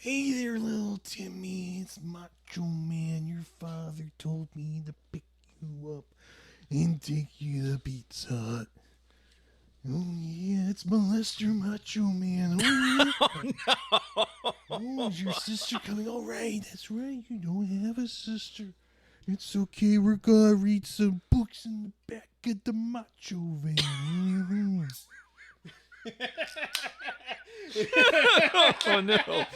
Hey there, little Timmy. It's Macho Man. Your father told me to pick you up and take you to Pizza Hut. Oh, yeah, it's Molester Macho Man. Oh, yeah. Oh, is your sister coming? All right, that's right. You don't have a sister. It's okay. We're going to read some books in the back of the Macho Van. Mm-hmm. Oh no. 48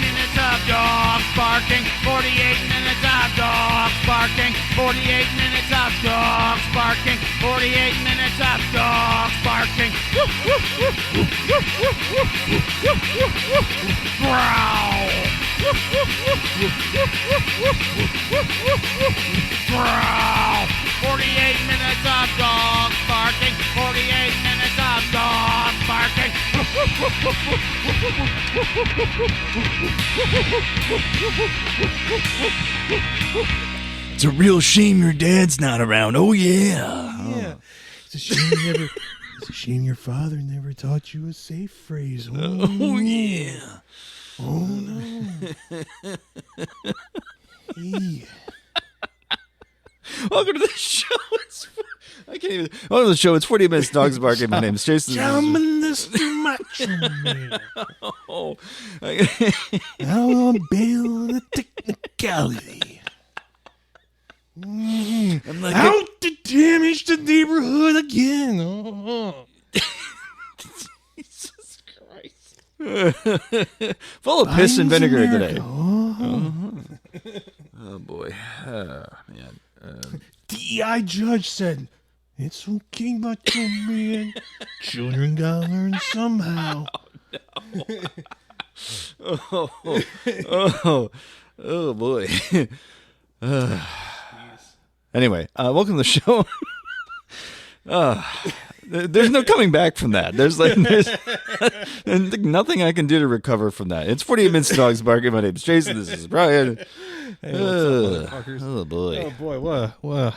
minutes of dogs barking. 48 minutes of dogs barking. 48 minutes of dogs barking. 48 minutes of dogs barking. Growl. Growl. 48 minutes of dogs barking. 48 minutes of dogs barking. It's a real shame your dad's not around. Oh yeah. Yeah. It's a shame your father never taught you a safe phrase. Oh yeah. Oh no. Hey. Welcome to the show. I can't even. Welcome to the show. It's 40 Minutes Dogs Barking. My name is Jason. Mr. Macho Man. Oh. Out on bail on a technicality. I'm like Out to damage the neighborhood again. Oh. Jesus Christ. Full of piss and vinegar America. today. Oh boy. Man. DEI judge said, "It's okay, Macho Man. Children gotta learn somehow." Oh boy. Anyway, welcome to the show. There's no coming back from that. There's nothing I can do to recover from that. It's 48 Minutes Dogs Barking. My name is Jason. This is Brian. Hey, what's up, motherfuckers? Oh boy. Oh boy,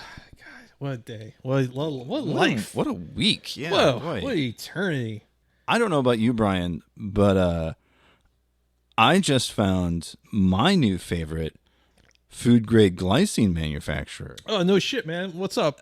what a day. What life. What a week. Yeah. Whoa, Boy. what eternity. I don't know about you, Brian, but I just found my new favorite food grade glycine manufacturer. Oh, no shit, man. What's up?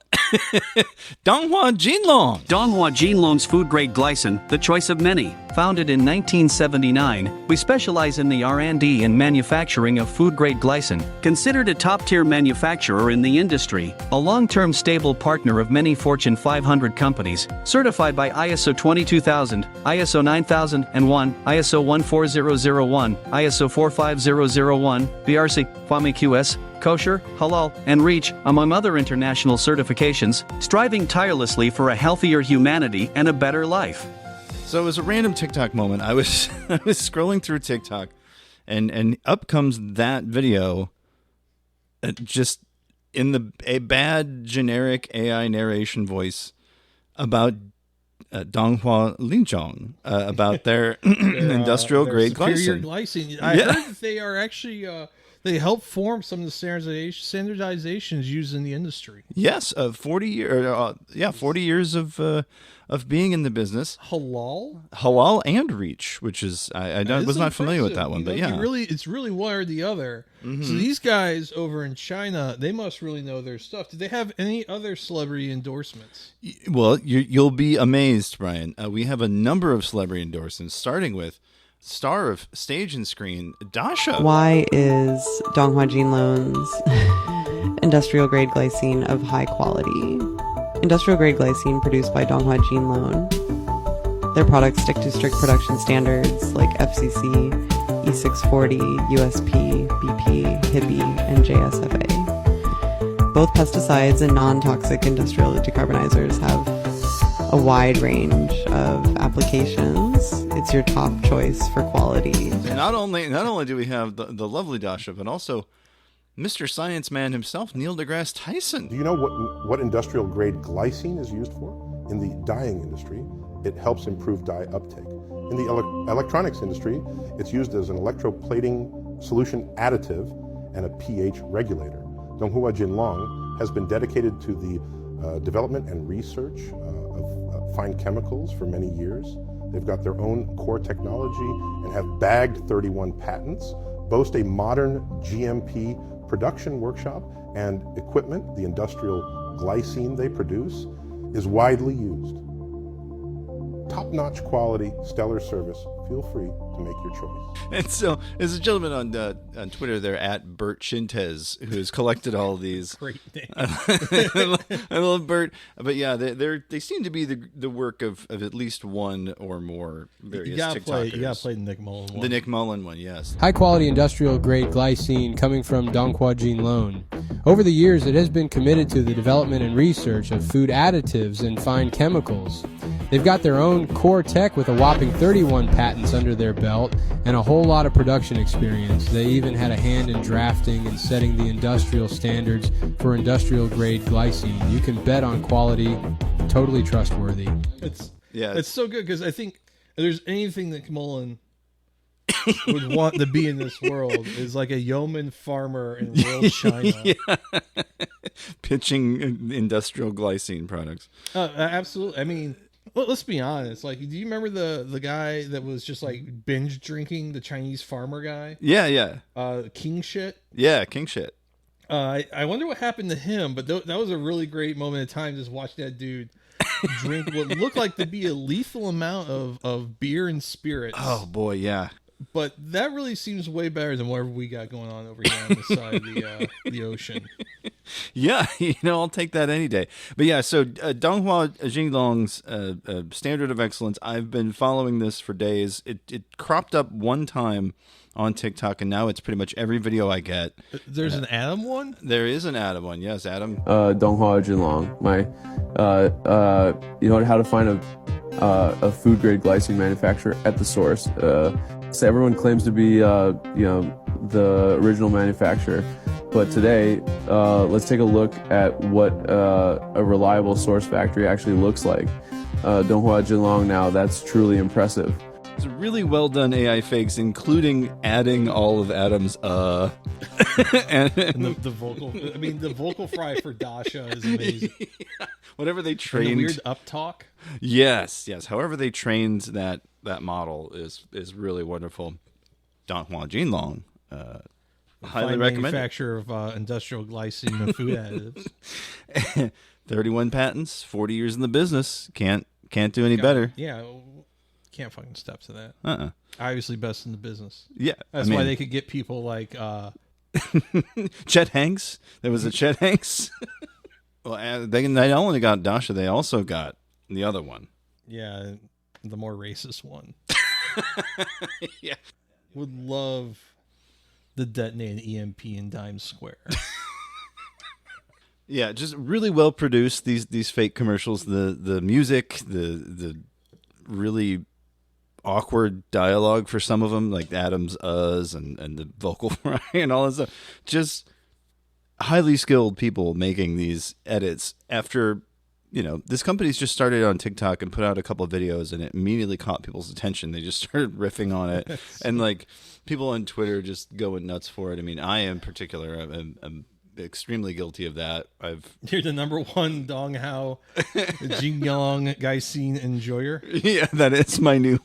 Donghua Jinlong. Donghua Jinlong's food-grade glycine, the choice of many. Founded in 1979, we specialize in the R&D and manufacturing of food-grade glycine. Considered a top-tier manufacturer in the industry, a long-term stable partner of many Fortune 500 companies, certified by ISO 22000, ISO 9001, ISO 14001, ISO 45001, BRC, FAMI-QS, Kosher, Halal, and REACH, among other international certifications, striving tirelessly for a healthier humanity and a better life. So it was a random TikTok moment. I was scrolling through TikTok, and up comes that video, just in a bad generic AI narration voice about Donghua Jinlong, about their industrial grade superior glycine. I heard that they are actually they help form some of the standardizations used in the industry. Yes, 40 years of being in the business. Halal and REACH, which is I was not familiar with that one, but yeah, it's really one or the other. Mm-hmm. So these guys over in China, they must really know their stuff. Do they have any other celebrity endorsements? Well, you'll be amazed, Brian. We have a number of celebrity endorsements, starting with star of stage and screen, Dasha. Why is Donghua Jinlong's industrial grade glycine of high quality? Industrial grade glycine produced by Donghua Jinlong. Their products stick to strict production standards like FCC, E640, USP, BP, HIPAA, and JSFA. Both pesticides and non-toxic industrial decarbonizers have a wide range of applications. It's your top choice for quality. And not only do we have the lovely Dasha, but also Mr. Science Man himself, Neil deGrasse Tyson. Do you know what industrial grade glycine is used for? In the dyeing industry, it helps improve dye uptake. In the electronics industry, it's used as an electroplating solution additive and a pH regulator. Donghua Jinlong has been dedicated to the development and research of fine chemicals for many years. They've got their own core technology and have bagged 31 patents, boast a modern GMP production workshop, and equipment, the industrial glycine they produce, is widely used. Top-notch quality, stellar service. Feel free to make your choice. And so there's a gentleman on Twitter there at Bert Shintez who's collected all of these. Great name. I love Bert, but yeah, they seem to be the work of at least one or more various You gotta TikTokers. play the Nick Mullen one. The Nick Mullen one, yes. High quality industrial grade glycine coming from Donghua Jinlong. Over the years, it has been committed to the development and research of food additives and fine chemicals. They've got their own core tech with a whopping 31 patents under their belt and a whole lot of production experience. They even had a hand in drafting and setting the industrial standards for industrial grade glycine. You can bet on quality, totally trustworthy. It's so good because I think if there's anything that Mullen would want to be in this world is like a yeoman farmer in rural China. Pitching industrial glycine products. Absolutely. I mean, let's be honest. Like, do you remember the guy that was just like binge drinking, the Chinese farmer guy? Yeah. King shit. Yeah, king shit. I wonder what happened to him, but that was a really great moment of time just watching that dude drink what looked like to be a lethal amount of beer and spirits. Oh boy, yeah. But that really seems way better than whatever we got going on over here on the side of the ocean. Yeah, I'll take that any day. But yeah, so Donghua Jinlong's Standard of Excellence, I've been following this for days. It cropped up one time on TikTok, and now it's pretty much every video I get. There's an Adam one? There is an Adam one, yes, Adam. Donghua Jinlong. How to find a food grade glycine manufacturer at the source. So everyone claims to be, the original manufacturer. But today, let's take a look at what a reliable source factory actually looks like. Donghua Jinlong now, that's truly impressive. It's a really well done AI fakes, including adding all of Adam's and the vocal. I mean, the vocal fry for Dasha is amazing. Yeah. Whatever they trained. And the weird up talk. Yes. However they trained that model is really wonderful. Donghua Jinlong, highly recommend. Manufacturer of industrial glycine and food additives. 31 patents, 40 years in the business. Can't do any better. Yeah. Can't fucking step to that. Obviously best in the business. Yeah. That's why they could get people like Chet Hanks. There was a Chet Hanks. Well, they not only got Dasha, they also got the other one. Yeah, the more racist one. Yeah. Would love the detonated EMP in Dime Square. Yeah, just really well produced, these fake commercials. The music, the really awkward dialogue for some of them, like Adam's uhs and the vocal fry and all that stuff. Just highly skilled people making these edits after, this company's just started on TikTok and put out a couple of videos, and it immediately caught people's attention. They just started riffing on it. And like people on Twitter just going nuts for it. I mean, I in particular, I'm extremely guilty of that. You're the number one Donghua Jinlong glycine enjoyer. Yeah, that is my new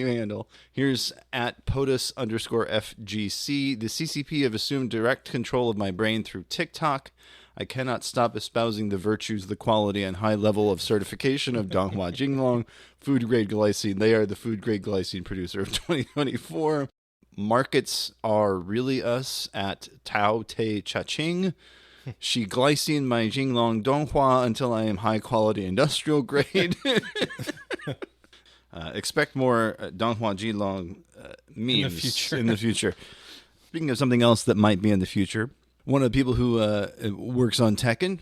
handle. Here's at POTUS_FGC. The CCP have assumed direct control of my brain through TikTok. I cannot stop espousing the virtues, the quality, and high level of certification of Donghua Jinlong food grade glycine. They are the food grade glycine producer of 2024. Markets are really us at Tao Te Cha-Ching. She glycine my Jinlong Donghua until I am high quality industrial grade. Expect more Donghua Jinlong memes in the future. Speaking of something else that might be in the future, one of the people who works on Tekken,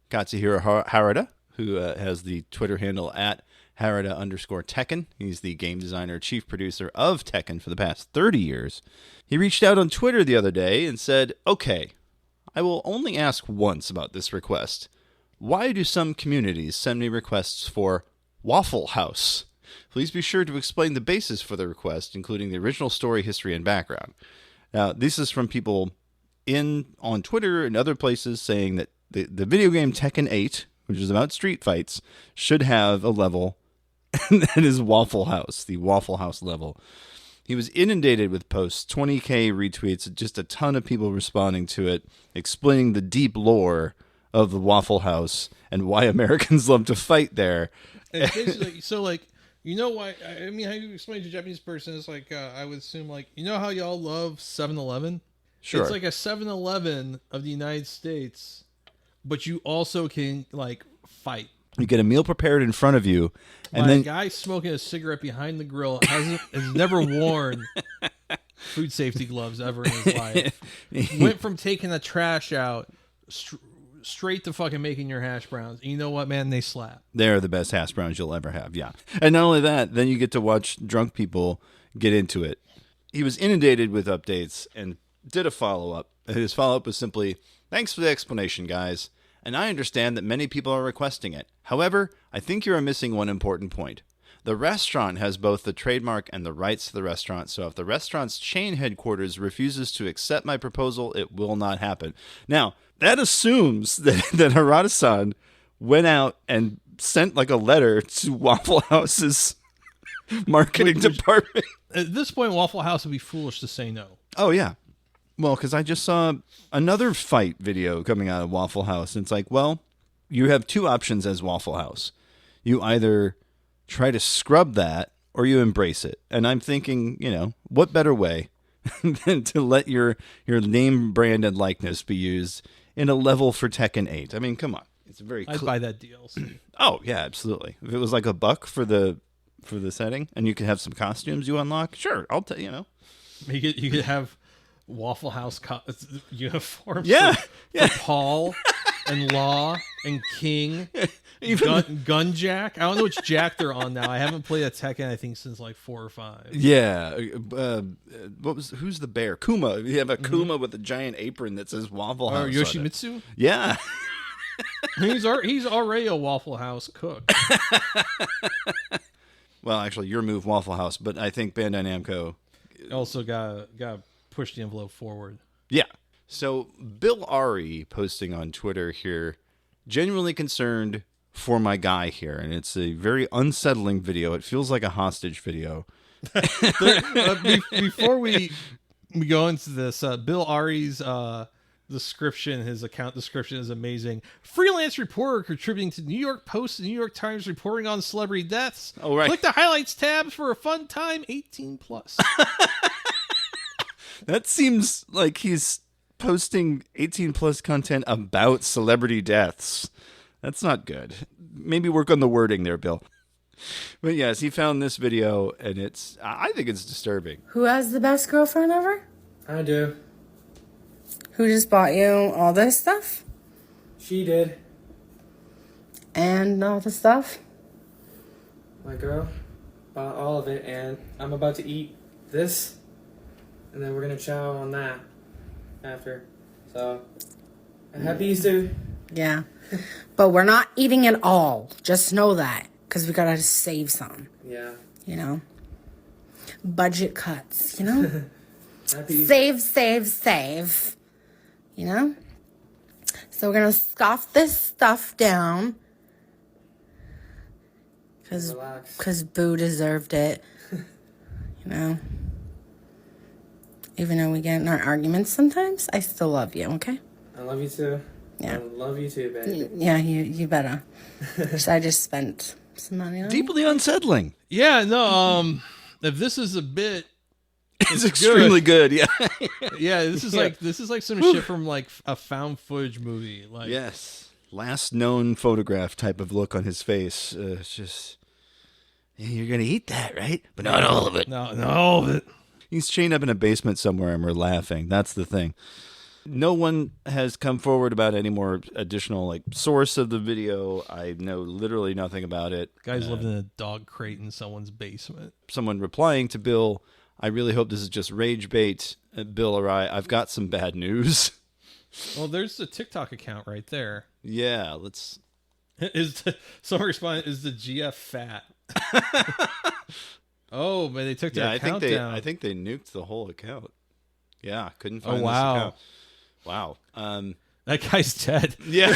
Katsuhiro Harada, who has the Twitter handle at Harada_Tekken. He's the game designer, chief producer of Tekken for the past 30 years. He reached out on Twitter the other day and said, "Okay, I will only ask once about this request. Why do some communities send me requests for Waffle House? Please be sure to explain the basis for the request, including the original story, history, and background." Now, this is from people on Twitter and other places saying that the video game Tekken 8, which is about street fights, should have a level at his Waffle House, the Waffle House level. He was inundated with posts, 20K retweets, just a ton of people responding to it, explaining the deep lore of the Waffle House and why Americans love to fight there. And basically, so like, you know why? I mean, how you explain to a Japanese person is like, I would assume like, you know how y'all love 7-Eleven? Sure. It's like a 7-Eleven of the United States, but you also can like fight. You get a meal prepared in front of you, and By then a guy smoking a cigarette behind the grill has never worn food safety gloves ever in his life. Went from taking the trash out straight to fucking making your hash browns. And you know what, man? They slap. they're the best hash browns you'll ever have. Yeah. And not only that, then you get to watch drunk people get into it. He was inundated with updates and did a follow-up. His follow-up was simply, "Thanks for the explanation, guys. And I understand that many people are requesting it. However, I think you are missing one important point. The restaurant has both the trademark and the rights to the restaurant, so if the restaurant's chain headquarters refuses to accept my proposal, it will not happen." Now, that assumes that Harada-san went out and sent like a letter to Waffle House's marketing department. At this point, Waffle House would be foolish to say no. Oh, yeah. Well, because I just saw another fight video coming out of Waffle House. And it's like, well, you have two options as Waffle House. You either try to scrub that or you embrace it. And I'm thinking, what better way than to let your name, brand, and likeness be used in a level for Tekken 8? I mean, come on. It's very I'd buy that DLC. Oh, yeah, absolutely. If it was like $1 for the setting and you could have some costumes you unlock, sure, I'll tell you. You could have Waffle House uniforms. Yeah, for Paul and Law and King. Even Gun Jack. I don't know which Jack they're on now. I haven't played a Tekken, I think, since like 4 or 5. Yeah. Who's the bear? Kuma. You have a Kuma with a giant apron that says Waffle House. Or Yoshimitsu? Yeah. he's already a Waffle House cook. Well, actually, your move, Waffle House, but I think Bandai Namco also got to push the envelope forward. Yeah. So Bill Ari posting on Twitter here, genuinely concerned for my guy here, and it's a very unsettling video. It feels like a hostage video. Before we go into this, Bill Ari's description, his account description is amazing. Freelance reporter contributing to New York Post and New York Times reporting on celebrity deaths. Oh, right. Click the highlights tabs for a fun time, 18 plus. That seems like he's posting 18 plus content about celebrity deaths. That's not good. Maybe work on the wording there, Bill. But yes, he found this video, and I think it's disturbing. Who has the best girlfriend ever? I do. Who just bought you all this stuff? She did. And all the stuff? My girl bought all of it, and I'm about to eat this, and then we're gonna chow on that after. So, happy Easter. Yeah. But we're not eating it all. Just know that. Because we gotta save some. Yeah. Budget cuts, Happy Easter. Save. So we're gonna scoff this stuff down. Relax. Because Boo deserved it. Even though we get in our arguments sometimes, I still love you, okay? I love you too. Yeah. I love you too, baby. Yeah, you better. So I just spent some money on it. Deeply unsettling. Yeah, no, if this is a bit, It's extremely good. Yeah. yeah, this is like some shit from like a found footage movie. Like, Yes. Last known photograph type of look on his face. It's just, you're going to eat that, right? But not all of it. not all of it. He's chained up in a basement somewhere and we're laughing. That's the thing. No one has come forward about any more additional source of the video. I know literally nothing about it. Guy's living in a dog crate in someone's basement. Someone replying to Bill, "I really hope this is just rage bait. Bill or I've got some bad news." Well, there's the TikTok account right there. Yeah, let's. Someone responded, "Is the GF fat?" Oh, but they took their account down. I think they nuked the whole account. Yeah, couldn't find wow. this account. Wow. That guy's dead. Yeah.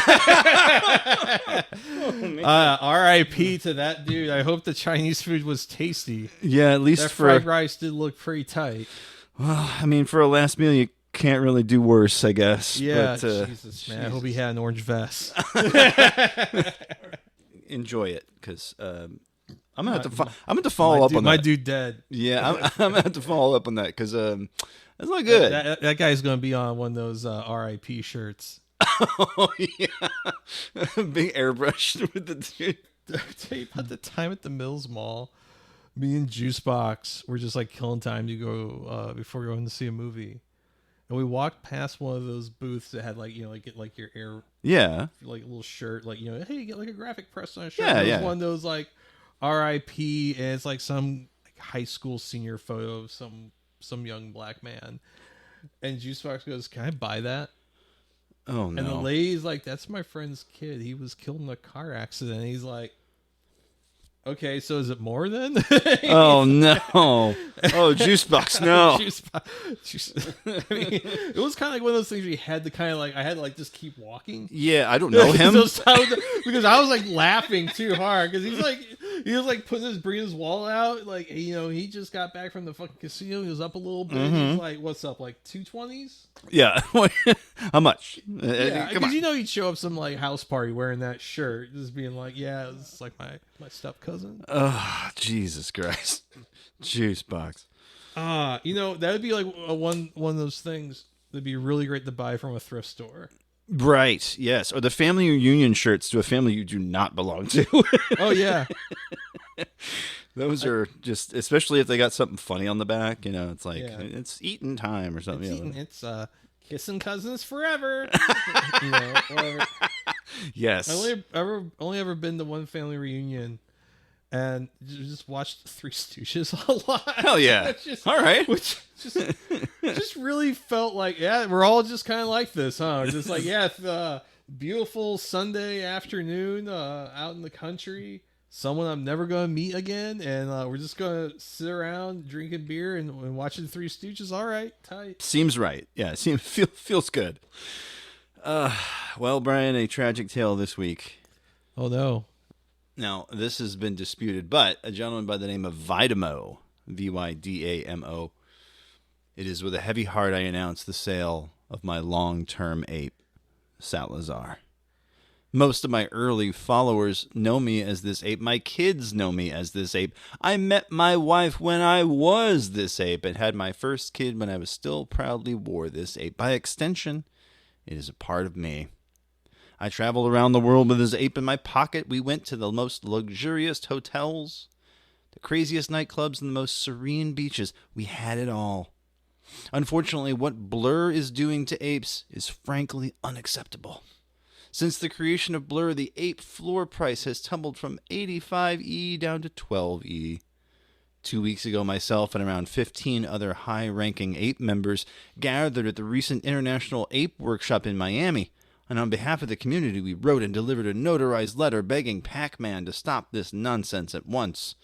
R.I.P. to that dude. I hope the Chinese food was tasty. Yeah, at least that for fried rice did look pretty tight. Well, I mean, for a last meal, you can't really do worse, I guess. Yeah, but, Jesus, man. I hope he had an orange vest. Enjoy it, because I'm gonna have to. I'm gonna follow up on that. My dude dead. Yeah, I'm gonna have to follow up on that because that's not good. That guy's gonna be on one of those R.I.P. shirts. Oh yeah, being airbrushed with the dude. Did I tell you about the time at the Mills Mall? Me and Juicebox were just like killing time to go before going to see a movie, and we walked past one of those booths that had get like your air like a little shirt, like hey, you get like a graphic press on a shirt. Yeah. One of those like R.I.P. and it's like some high school senior photo of some young black man, and Juicebox goes, "Can I buy that?" Oh no! And the lady's like, "That's my friend's kid. He was killed in a car accident." And he's like, "Okay, so is it more then?" Oh no! Oh, Juicebox, no! I mean, it was kind of like one of those things where you had to kind of like, I had to like just keep walking. Yeah, I don't know him because I was like laughing too hard because he was like bringing his wallet out, like he just got back from the fucking casino. He was up a little bit. Mm-hmm. He's like, "What's up? Like 220s?" Yeah. How much? Yeah, Come on. because he'd show up some like house party wearing that shirt, just being like, "Yeah, it's like my step cousin." Oh, Jesus Christ, Juicebox. That would be like one of those things that'd be really great to buy from a thrift store. Right. Yes. Or the family reunion shirts to a family you do not belong to. Oh yeah. Those are just, especially if they got something funny on the back. It's like it's eating time or something. It's kissing cousins forever. Whatever. Yes. I only ever been to one family reunion, and just watched Three Stooges a lot. Hell yeah! All right. Which just really felt like we're all just kind of like this, huh? Just like it's beautiful Sunday afternoon out in the country. Someone I'm never going to meet again, and we're just going to sit around drinking beer and watching Three Stooges. All right, tight. Seems right. Yeah, feels good. Well, Brian, a tragic tale this week. Oh, no. Now, this has been disputed, but a gentleman by the name of Vydamo, Vydamo, it is with a heavy heart I announce the sale of my long-term ape, Salazar. Most of my early followers know me as this ape. My kids know me as this ape. I met my wife when I was this ape and had my first kid when I was still proudly wore this ape. By extension, it is a part of me. I traveled around the world with this ape in my pocket. We went to the most luxurious hotels, the craziest nightclubs, and the most serene beaches. We had it all. Unfortunately, what Blur is doing to apes is frankly unacceptable. Since the creation of Blur, the ape floor price has tumbled from 85E down to 12E. 2 weeks ago, myself and around 15 other high-ranking ape members gathered at the recent International Ape Workshop in Miami, and on behalf of the community, we wrote and delivered a notarized letter begging Pac-Man to stop this nonsense at once.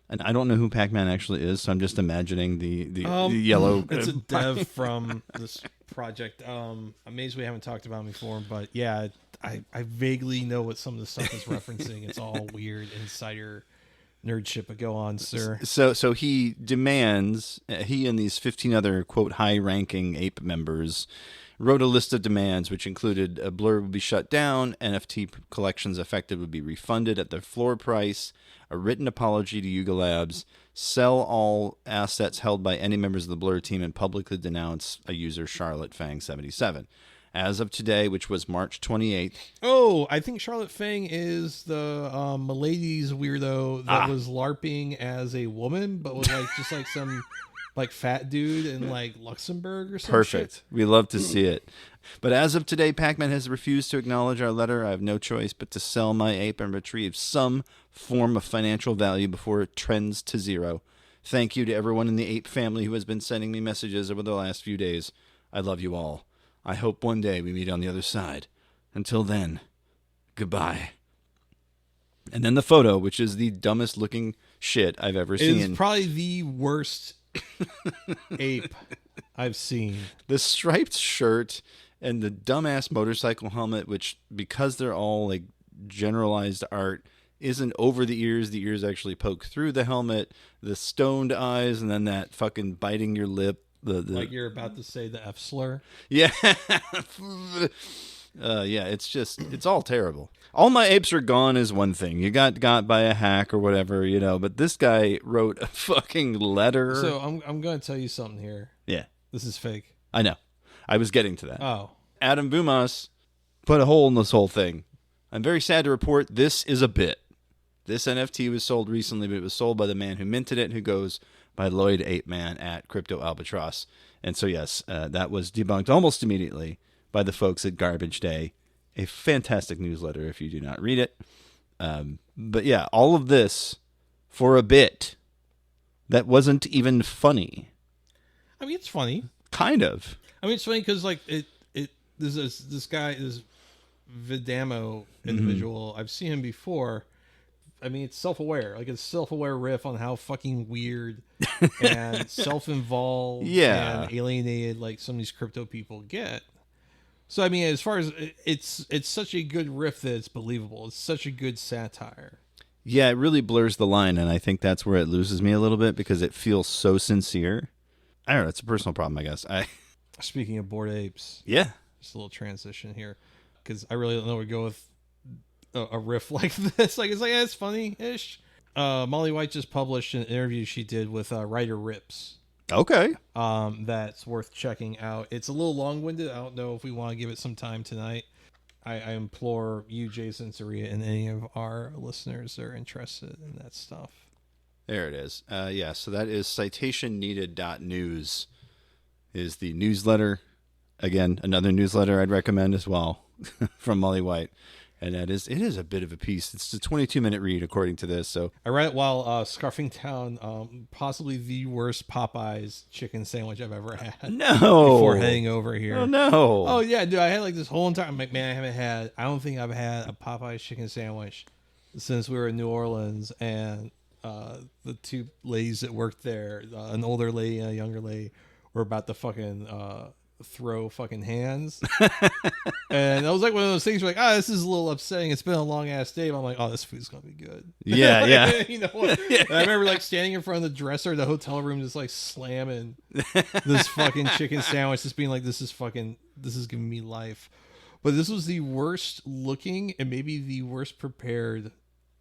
And I don't know who Pac-Man actually is, so I'm just imagining the yellow... It's a dev from this project. I'm amazed we haven't talked about him before, but yeah, I vaguely know what some of the stuff is referencing. It's all weird insider nerd shit, but go on, sir. So he demands, he and these 15 other, quote, high-ranking ape members wrote a list of demands, which included a Blur would be shut down, NFT collections affected would be refunded at their floor price, a written apology to Yuga Labs, sell all assets held by any members of the Blur team, and publicly denounce a user, Charlotte Fang 77. As of today, which was March 28th. Oh, I think Charlotte Fang is the Milady's weirdo that was LARPing as a woman, but was like just like some like fat dude in like Luxembourg or something. Perfect. Shit. We love to see it. But as of today, Pac-Man has refused to acknowledge our letter. I have no choice but to sell my ape and retrieve some form of financial value before it trends to zero. Thank you to everyone in the ape family who has been sending me messages over the last few days. I love you all. I hope one day we meet on the other side. Until then, goodbye. And then the photo, which is the dumbest looking shit I've ever seen. It's probably the worst ape I've seen. The striped shirt and the dumbass motorcycle helmet, which because they're all like generalized art, isn't over the ears actually poke through the helmet, the stoned eyes, and then that fucking biting your lip. Like you're about to say the F slur. Yeah. Yeah, it's all terrible. All my apes are gone is one thing. You got by a hack or whatever, but this guy wrote a fucking letter. So I'm going to tell you something here. Yeah. This is fake. I know. I was getting to that. Oh. Adam Bumas put a hole in this whole thing. I'm very sad to report this is a bit. This NFT was sold recently, but it was sold by the man who minted it, who goes by Lloyd Ape Man at Crypto Albatross. And so, yes, that was debunked almost immediately by the folks at Garbage Day. A fantastic newsletter if you do not read it. But yeah, all of this for a bit that wasn't even funny. I mean, it's funny. Kind of. I mean, it's funny because like this guy, this Vidamo individual, I've seen him before. I mean, it's self-aware. Like, it's self-aware riff on how fucking weird and self-involved and alienated like some of these crypto people get. So, I mean, as far as it's such a good riff that it's believable. It's such a good satire. Yeah, it really blurs the line, and I think that's where it loses me a little bit because it feels so sincere. I don't know. It's a personal problem, I guess. Speaking of Bored Apes. Yeah. Just a little transition here because I really don't know where to go with a riff like this. Like, it's like, it's funny-ish. Molly White just published an interview she did with writer Rips. Okay. That's worth checking out. It's a little long-winded. I don't know if we want to give it some time tonight. I implore you, Jason, Saria, and any of our listeners that are interested in that stuff. There it is. Yeah, so that is citationneeded.news is the newsletter. Again, another newsletter I'd recommend as well from Molly White. And it is a bit of a piece. It's a 22-minute read, according to this. So I read it while scarfing down possibly the worst Popeyes chicken sandwich I've ever had. No. Before heading over here. Oh, no. Oh, yeah, dude. I had like this whole entire... I'm like, man, I don't think I've had a Popeyes chicken sandwich since we were in New Orleans. And the two ladies that worked there, an older lady and a younger lady, were about to fucking... throw fucking hands. And I was like one of those things where like, this is a little upsetting. It's been a long ass day, but I'm like, this food's gonna be good. Yeah. Like, yeah. You know what? And I remember like standing in front of the dresser of the hotel room just like slamming this fucking chicken sandwich, just being like, this is giving me life. But this was the worst looking and maybe the worst prepared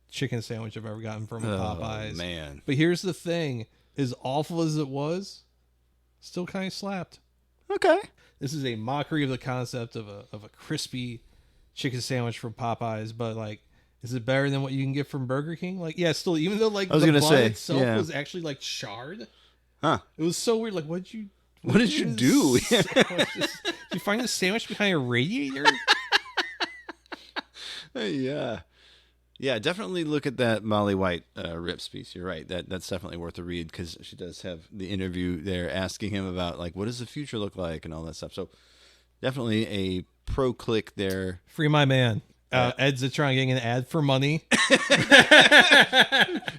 chicken sandwich I've ever gotten from Popeyes. Oh, man. But here's the thing, as awful as it was, still kind of slapped. Okay. This is a mockery of the concept of a crispy chicken sandwich from Popeyes, but like, is it better than what you can get from Burger King? Like, yeah, still, even though like I was the gonna bun say, itself yeah. was actually like charred. Huh. It was so weird. Like, what did you do? Did you find the sandwich behind a radiator? Yeah. Yeah, definitely look at that Molly White Rips piece. You're right. That's definitely worth a read because she does have the interview there asking him about, like, what does the future look like and all that stuff. So definitely a pro click there. Free my man. Ed Zitron getting an ad for money.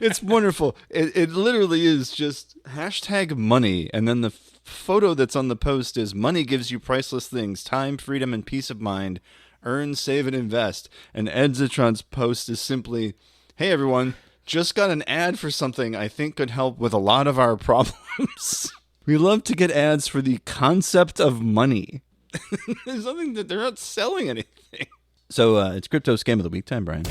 It's wonderful. It literally is just hashtag money. And then the photo that's on the post is money gives you priceless things, time, freedom, and peace of mind. Earn, save, and invest. And Ed Zitron's post is simply, hey, everyone, just got an ad for something I think could help with a lot of our problems. We love to get ads for the concept of money. There's nothing that they're not selling anything. So it's Crypto Scam of the Week time, Brian.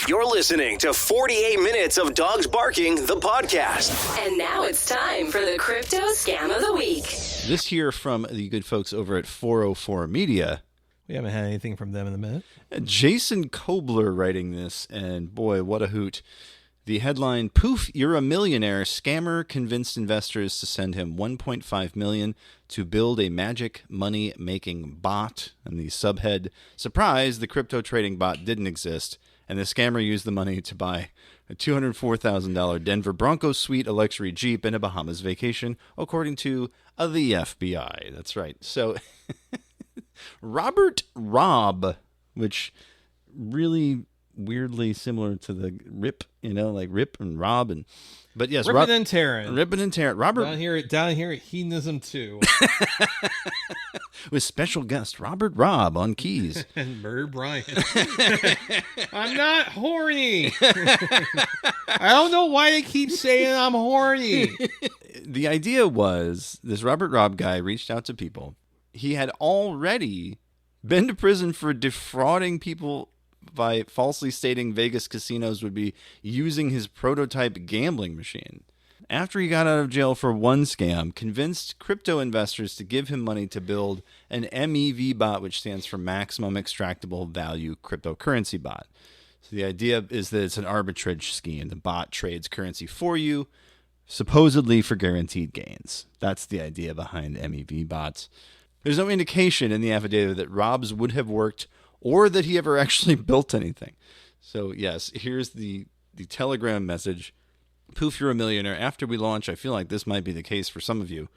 You're listening to 48 Minutes of Dogs Barking, the podcast. And now it's time for the Crypto Scam of the Week. This here from the good folks over at 404 Media. We haven't had anything from them in a minute. Jason Kobler writing this, and boy, what a hoot. The headline, Poof, You're a Millionaire. Scammer convinced investors to send him $1.5 million to build a magic money-making bot. And the subhead, Surprise, the crypto trading bot didn't exist, and the scammer used the money to buy a $204,000 Denver Broncos suite, a luxury Jeep, and a Bahamas vacation, according to the FBI. That's right. So... Robert Robb, which really weirdly similar to the Rip, like Rip and Rob. But yes, Rippin' and Tearin'. Rippin' and Tearin'. Robert. Down here at Hedonism 2. With special guest Robert Robb on keys. And Murder Brian. I'm not horny. I don't know why they keep saying I'm horny. The idea was this Robert Robb guy reached out to people. He had already been to prison for defrauding people by falsely stating Vegas casinos would be using his prototype gambling machine. After he got out of jail for one scam, convinced crypto investors to give him money to build an MEV bot, which stands for Maximum Extractable Value Cryptocurrency Bot. So the idea is that it's an arbitrage scheme. The bot trades currency for you, supposedly for guaranteed gains. That's the idea behind MEV bots. There's no indication in the affidavit that Rob's would have worked or that he ever actually built anything. So yes, here's the Telegram message. Poof, you're a millionaire. After we launch, I feel like this might be the case for some of you.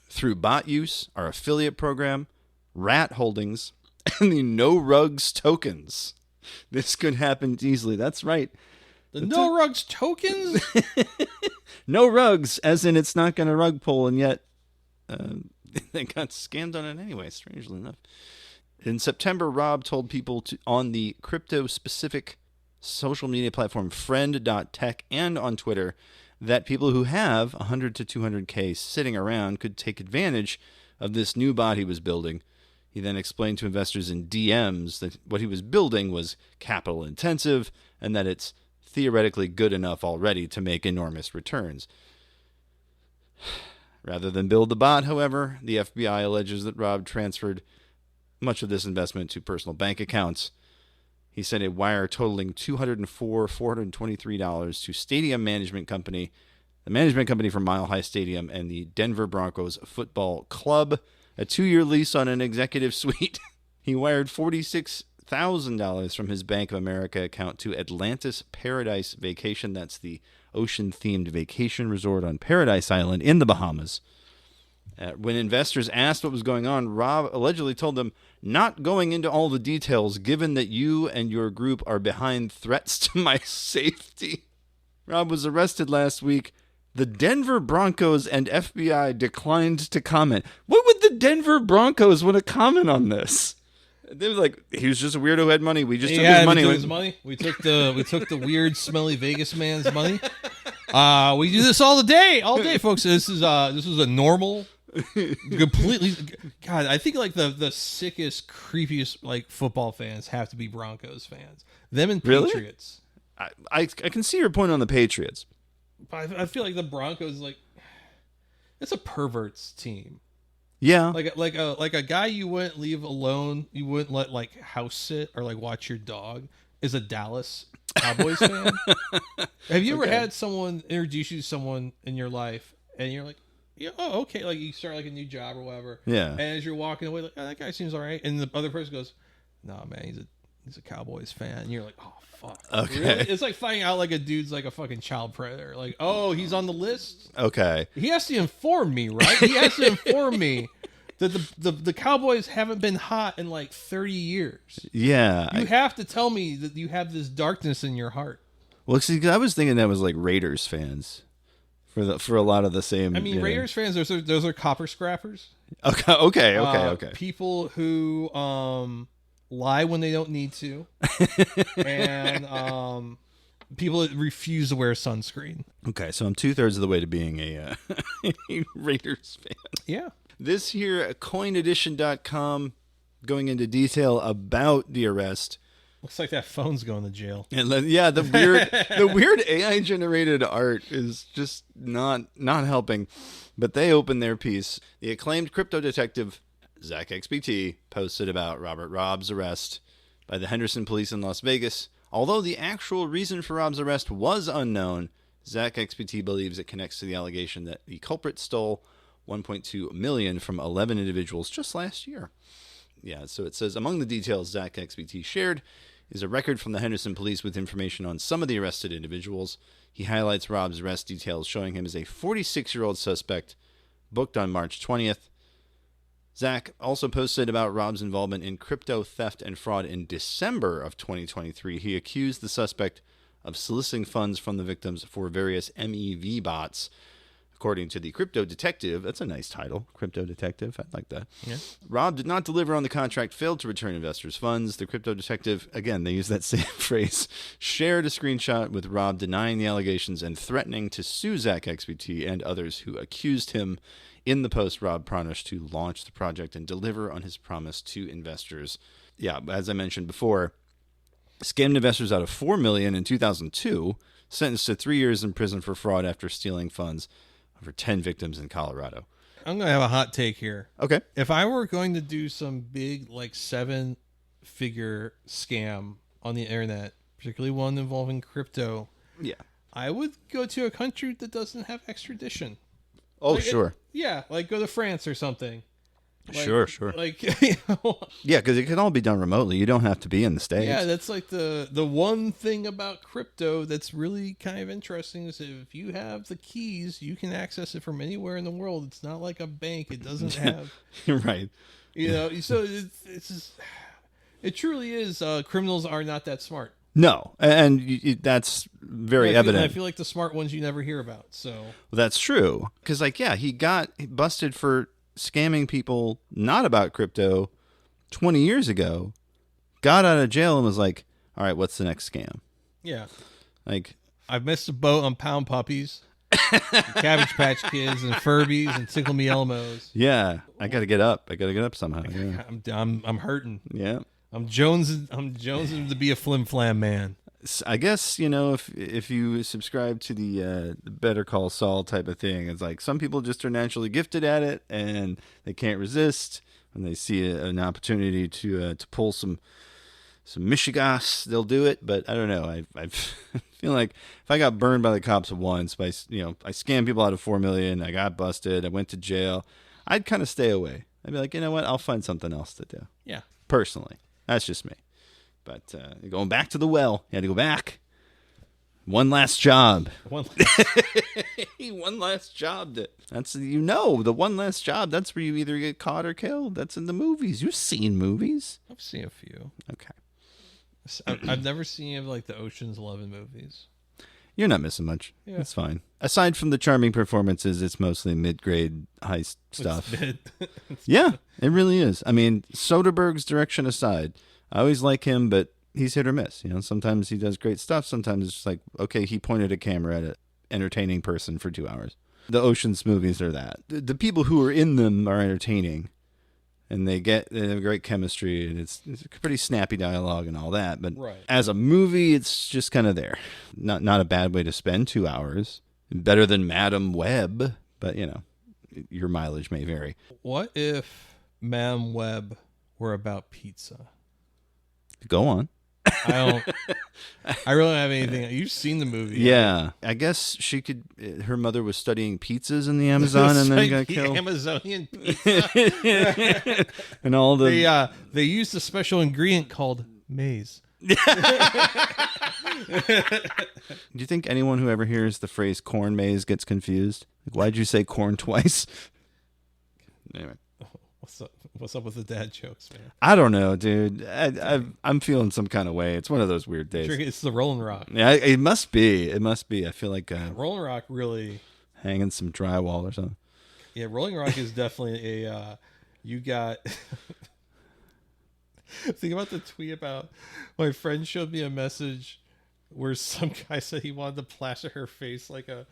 Through bot use, our affiliate program, rat holdings, and the no rugs tokens. This could happen easily. That's right. The no rugs tokens? No rugs, as in it's not going to rug pull, and yet they got scammed on it anyway, strangely enough. In September, Rob told people on the crypto-specific social media platform friend.tech and on Twitter that people who have 100 to 200K sitting around could take advantage of this new bot he was building. He then explained to investors in DMs that what he was building was capital intensive and that it's theoretically good enough already to make enormous returns. Rather than build the bot, however, the FBI alleges that Rob transferred much of this investment to personal bank accounts. He sent a wire totaling $423 to Stadium Management Company, the management company for Mile High Stadium and the Denver Broncos Football Club, a 2-year lease on an executive suite. He wired $46,000 from his Bank of America account to Atlantis Paradise Vacation. That's the ocean-themed vacation resort on Paradise Island in the Bahamas. When investors asked what was going on, Rob allegedly told them, "Not going into all the details, given that you and your group are behind threats to my safety." Rob was arrested last week. The Denver Broncos and FBI declined to comment. What would the Denver Broncos want to comment on this? They were like, he was just a weirdo who had money. We just took his money. We took the weird, smelly Vegas man's money. We do this all day, folks. This is a normal, completely. God, I think like the sickest, creepiest like football fans have to be Broncos fans. Them and Patriots. Really? I can see your point on the Patriots. I feel like the Broncos it's a perverts team. Yeah, like a guy you wouldn't leave alone. You wouldn't let like house sit or like watch your dog. Is a Dallas Cowboys fan. Have you ever had someone introduce you to someone in your life and you're like, yeah, oh okay, like you start like a new job or whatever. Yeah. And as you're walking away, like, oh, that guy seems all right, and the other person goes, "No, man, he's a Cowboys fan." And you're like, "Oh fuck." Okay. Really? It's like finding out like a dude's like a fucking child predator. Like, oh, he's on the list. Okay. He has to inform me, right? He has to inform me that the Cowboys haven't been hot in like 30 years. Yeah. You have to tell me that you have this darkness in your heart. Well, see, 'cause I was thinking that was like Raiders fans for a lot of the same. I mean, Raiders fans, those are copper scrappers. Okay. People who lie when they don't need to, and people that refuse to wear sunscreen. Okay, so I'm 2/3 of the way to being a Raiders fan. Yeah. This here, coinedition.com, going into detail about the arrest. Looks like that phone's going to jail. And yeah, the weird AI generated art is just not helping. But they open their piece. The acclaimed crypto detective Zach XBT posted about Robert Robb's arrest by the Henderson police in Las Vegas. Although the actual reason for Robb's arrest was unknown, Zach XBT believes it connects to the allegation that the culprit stole $1.2 million from 11 individuals just last year. Yeah, so it says, among the details Zach XBT shared is a record from the Henderson police with information on some of the arrested individuals. He highlights Robb's arrest details, showing him as a 46-year-old suspect booked on March 20th. Zach also posted about Rob's involvement in crypto theft and fraud in December of 2023. He accused the suspect of soliciting funds from the victims for various MEV bots. According to the Crypto Detective, that's a nice title, Crypto Detective, I like that. Yeah. Rob did not deliver on the contract, failed to return investors' funds. The Crypto Detective, again, they use that same phrase, shared a screenshot with Rob denying the allegations and threatening to sue Zach XBT and others who accused him. In the post, Rob promised to launch the project and deliver on his promise to investors. Yeah, as I mentioned before, scammed investors out of $4 million in 2002, sentenced to 3 years in prison for fraud after stealing funds for 10 victims in Colorado. I'm going to have a hot take here. Okay. If I were going to do some big, like 7-figure scam on the internet, particularly one involving crypto, yeah, I would go to a country that doesn't have extradition. Oh, sure. Like go to France or something. Like, sure. Like, yeah, because it can all be done remotely. You don't have to be in the States. Yeah, that's like the one thing about crypto that's really kind of interesting is if you have the keys, you can access it from anywhere in the world. It's not like a bank. It doesn't have. Right. You know, so it's just, it truly is. Criminals are not that smart. No, and that's very evident. I feel like the smart ones you never hear about. So well, that's true. Because, like, yeah, he got busted for scamming people not about crypto 20 years ago, got out of jail and was like, all right, what's the next scam? Yeah. Like, I've missed a boat on pound puppies, Cabbage Patch Kids, and Furbies, and Tickle Me Elmos. Yeah, I got to get up. I got to get up somehow. Yeah. I'm hurting. Yeah. I'm jonesing to be a flim flam man. I guess, you know, if you subscribe to the Better Call Saul type of thing, it's like some people just are naturally gifted at it and they can't resist when they see an opportunity to pull some mishigas, they'll do it. But I don't know. I feel like if I got burned by the cops once, I scammed people out of $4 million, I got busted, I went to jail, I'd kind of stay away. I'd be like, you know what? I'll find something else to do. Yeah. Personally, that's just me. But going back to the well, you had to go back. One last job. One last job. That's the one last job. That's where you either get caught or killed. That's in the movies. You've seen movies. I've seen a few. Okay. I've never seen like the Ocean's 11 movies. You're not missing much. Yeah. It's fine. Aside from the charming performances, it's mostly mid-grade heist stuff. Yeah, it really is. I mean, Soderbergh's direction aside, I always like him, but he's hit or miss. You know, sometimes he does great stuff. Sometimes it's just like, okay, he pointed a camera at an entertaining person for 2 hours. The Ocean's movies are that. The people who are in them are entertaining, and they have great chemistry, and it's pretty snappy dialogue and all that. But as a movie, it's just kind of there. Not a bad way to spend 2 hours. Better than Madam Web, but, you know, your mileage may vary. What if Madam Web were about pizza? Go on. I really don't have anything. You've seen the movie. Yeah. Right? I guess her mother was studying pizzas in the Amazon and then got killed. Amazonian pizza. And all the... They used a special ingredient called maize. Do you think anyone who ever hears the phrase corn maze gets confused? Like, why'd you say corn twice? Anyway. What's up with the dad jokes, man? I don't know, dude. I'm feeling some kind of way. It's one of those weird days. It's the Rolling Rock. Yeah, it must be. It must be. I feel like Rolling Rock really hanging some drywall or something. Yeah, Rolling Rock is definitely a. You got. Think about the tweet about my friend showed me a message where some guy said he wanted to plaster her face like a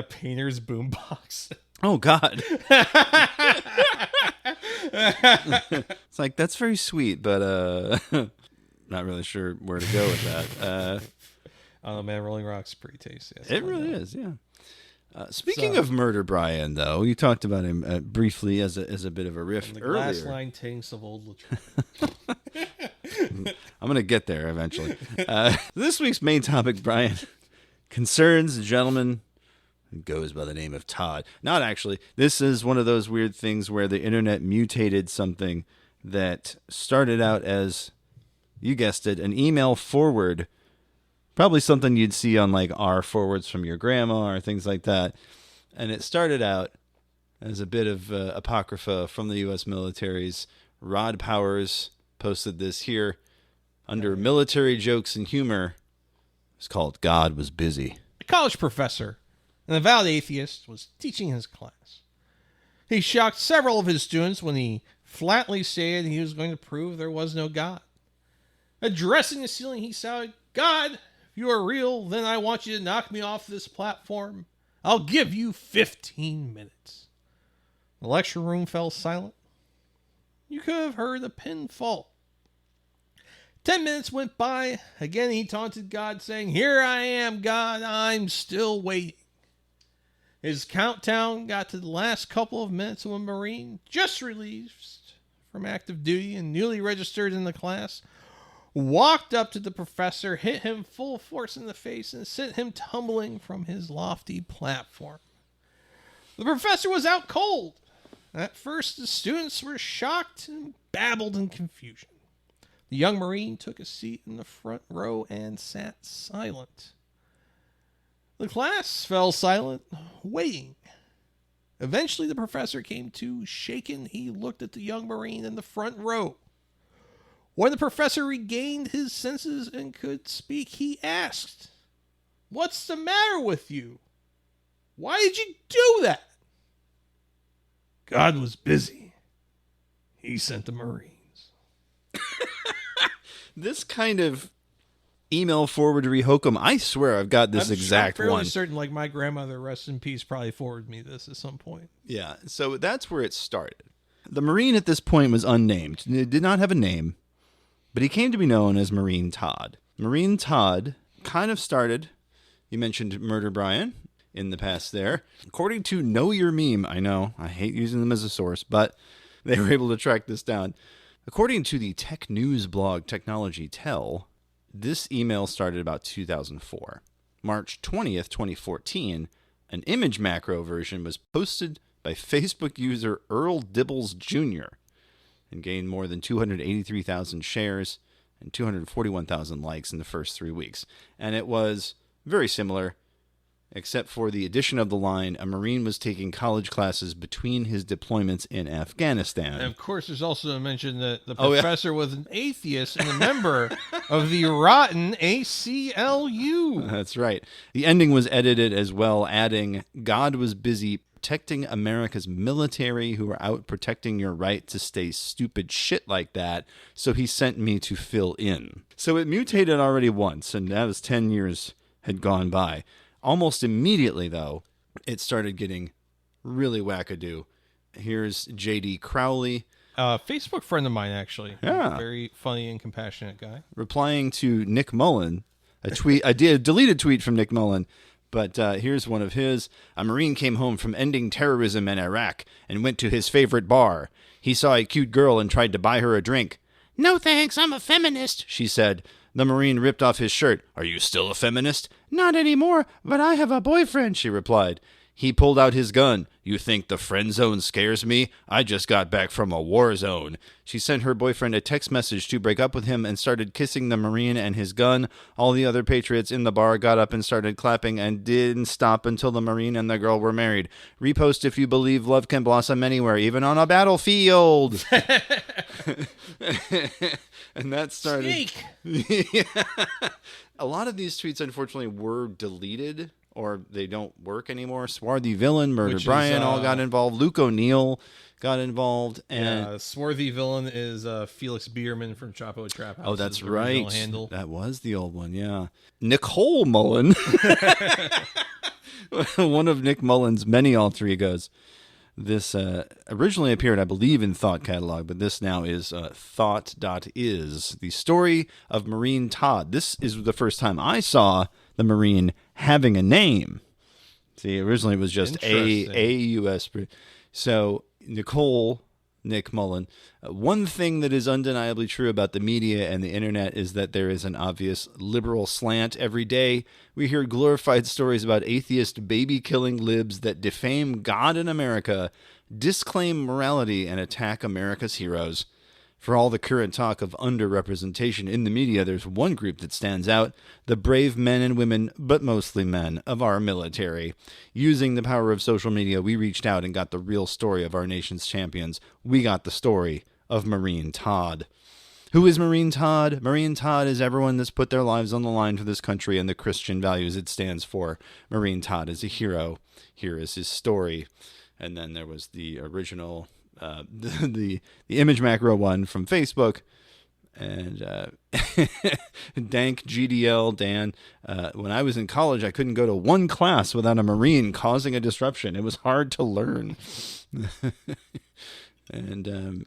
painter's boombox. Oh God. It's like, that's very sweet, but not really sure where to go with that. Oh man, Rolling Rock's pretty tasty. It really is, yeah. Speaking of Murder Brian, though, you talked about him briefly as a bit of a riff the earlier. Glass line tanks of old Latrobe. I'm going to get there eventually. This week's main topic, Brian, concerns a gentleman who goes by the name of Todd. Not actually. This is one of those weird things where the internet mutated something that started out as, you guessed it, an email forward. Probably something you'd see on like R forwards from your grandma or things like that. And it started out As a bit of apocrypha from the U.S. military's Rod Powers posted this here under military jokes and humor. It's called God Was Busy. A college professor, an avowed atheist, was teaching his class. He shocked several of his students when he flatly stated he was going to prove there was no God. Addressing the ceiling, he shouted, "God, if you are real, then I want you to knock me off this platform. I'll give you 15 minutes. The lecture room fell silent. You could have heard a pin fall. 10 minutes went by. Again, he taunted God, saying, "Here I am, God, I'm still waiting." His countdown got to the last couple of minutes when a Marine, just released from active duty and newly registered in the class, walked up to the professor, hit him full force in the face, and sent him tumbling from his lofty platform. The professor was out cold. At first, the students were shocked and babbled in confusion. The young Marine took a seat in the front row and sat silent. The class fell silent, waiting. Eventually, the professor came to. Shaken, he looked at the young Marine in the front row. When the professor regained his senses and could speak, he asked, "What's the matter with you? Why did you do that?" "God was busy. He sent the Marines." This kind of email forwardery hokum, I swear I've got this exact I'm fairly one. certain, like my grandmother, rest in peace, probably forwarded me this at some point. Yeah, so that's where it started. The Marine at this point was unnamed. He did not have a name, but he came to be known as Marine Todd. Marine Todd kind of started, you mentioned Murder Brian in the past there. According to Know Your Meme, I know, I hate using them as a source, but they were able to track this down. According to the tech news blog Technology Tell, this email started about 2004. March 20th, 2014, an image macro version was posted by Facebook user Earl Dibbles Jr. and gained more than 283,000 shares and 241,000 likes in the first 3 weeks. And it was very similar, except for the addition of the line, "A Marine was taking college classes between his deployments in Afghanistan." And of course, there's also a mention that the professor was an atheist and a member of the rotten ACLU. That's right. The ending was edited as well, adding, "God was busy protecting America's military who were out protecting your right to say stupid shit like that, so he sent me to fill in." So it mutated already once, and that was 10 years had gone by. Almost immediately, though, it started getting really wackadoo. Here's J.D. Crowley. Facebook friend of mine, actually. Yeah. Very funny and compassionate guy. Replying to Nick Mullen, a deleted tweet from Nick Mullen, but here's one of his. "A Marine came home from ending terrorism in Iraq and went to his favorite bar. He saw a cute girl and tried to buy her a drink. 'No thanks, I'm a feminist,' she said. The Marine ripped off his shirt. 'Are you still a feminist?' 'Not anymore, but I have a boyfriend,' she replied. He pulled out his gun. 'You think the friend zone scares me? I just got back from a war zone.' She sent her boyfriend a text message to break up with him and started kissing the Marine and his gun. All the other patriots in the bar got up and started clapping and didn't stop until the Marine and the girl were married. Repost if you believe love can blossom anywhere, even on a battlefield." And that started. Snake! Yeah. A lot of these tweets, unfortunately, were deleted or they don't work anymore. Swarthy Villain, Murder Brian all got involved. Luke O'Neill got involved. And Swarthy Villain is Felix Bierman from Chapo Trap House. Oh, that's right. Handle. That was the old one, yeah. Nicole Mullen. One of Nick Mullen's many alter egos. This originally appeared, I believe, in Thought Catalog, but this now is Thought.is, the story of Marine Todd. This is the first time I saw the Marine having a name. See, originally it was just a U.S. So, Nick Mullen, one thing that is undeniably true about the media and the internet is that there is an obvious liberal slant. Every day, we hear glorified stories about atheist baby-killing libs that defame God and America, disclaim morality, and attack America's heroes. For all the current talk of underrepresentation in the media, there's one group that stands out: the brave men and women, but mostly men, of our military. Using the power of social media, we reached out and got the real story of our nation's champions. We got the story of Marine Todd. Who is Marine Todd? Marine Todd is everyone that's put their lives on the line for this country and the Christian values it stands for. Marine Todd is a hero. Here is his story. And then there was the original, the image macro one from Facebook. And Dank GDL Dan, when I was in college, I couldn't go to one class without a Marine causing a disruption. It was hard to learn. And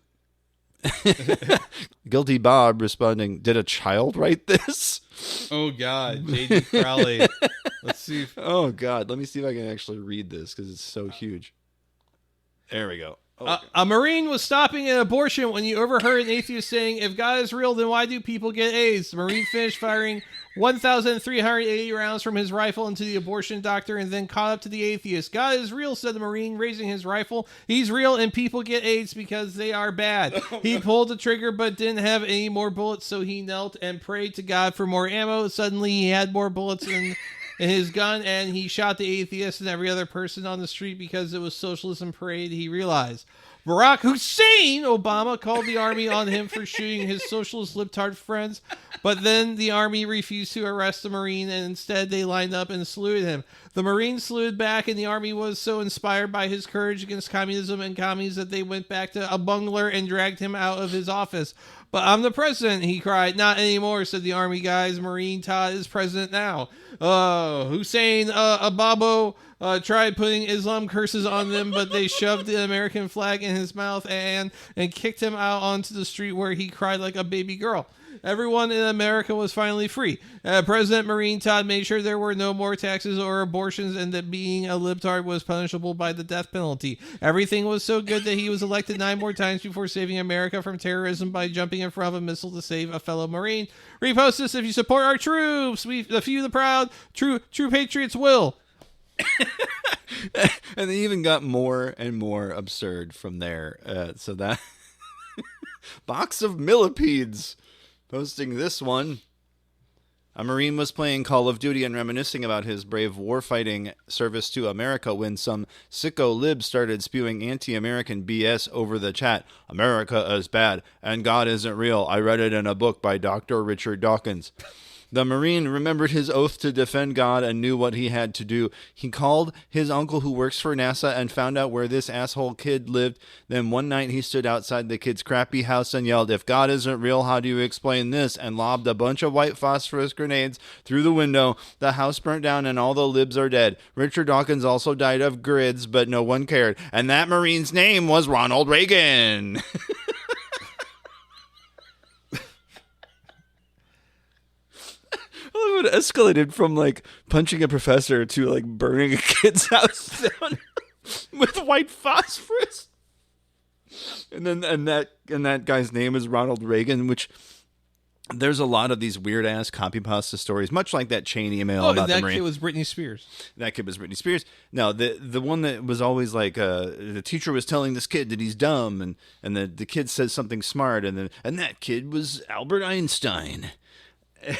Guilty Bob responding, did a child write this? Oh God, J.D. Crowley. Let's see. Oh God, let me see if I can actually read this because it's so huge. There we go. A Marine was stopping an abortion when he overheard an atheist saying, "If God is real, then why do people get AIDS?" The Marine finished firing 1,380 rounds from his rifle into the abortion doctor and then caught up to the atheist. "God is real," said the Marine, raising his rifle. "He's real, and people get AIDS because they are bad." He pulled the trigger but didn't have any more bullets, so he knelt and prayed to God for more ammo. Suddenly, he had more bullets in his gun, and he shot the atheist and every other person on the street because it was socialism parade, he realized. Barack Hussein Obama called the army on him for shooting his socialist libtard friends, but then the army refused to arrest the Marine, and instead they lined up and saluted him. The Marine saluted back, and the army was so inspired by his courage against communism and commies that they went back to a bungler and dragged him out of his office. "But I'm the president," he cried. "Not anymore," said the army guys. "Marine Todd is president now." Hussein Ababo tried putting Islam curses on them, but they shoved the American flag in his mouth and kicked him out onto the street, where he cried like a baby girl. Everyone in America was finally free. President Marine Todd made sure there were no more taxes or abortions, and that being a libtard was punishable by the death penalty. Everything was so good that he was elected 9 more times before saving America from terrorism by jumping in front of a missile to save a fellow Marine. Repost this if you support our troops. We, the few, the proud, true patriots will. And they even got more and more absurd from there. So that box of millipedes posting this one. A Marine was playing Call of Duty and reminiscing about his brave warfighting service to America when some sicko libs started spewing anti-American BS over the chat. "America is bad, and God isn't real. I read it in a book by Dr. Richard Dawkins." The Marine remembered his oath to defend God and knew what he had to do. He called his uncle who works for NASA and found out where this asshole kid lived. Then one night he stood outside the kid's crappy house and yelled, "If God isn't real, how do you explain this?" and lobbed a bunch of white phosphorus grenades through the window. The house burnt down and all the libs are dead. Richard Dawkins also died of grids, but no one cared. And that Marine's name was Ronald Reagan. Well, it escalated from like punching a professor to like burning a kid's house down with white phosphorus. And that guy's name is Ronald Reagan, which there's a lot of these weird ass copy pasta stories, much like that chain email about the Marine. That kid was Britney Spears. That kid was Britney Spears. No, the one that was always like the teacher was telling this kid that he's dumb, and the kid says something smart, and that kid was Albert Einstein.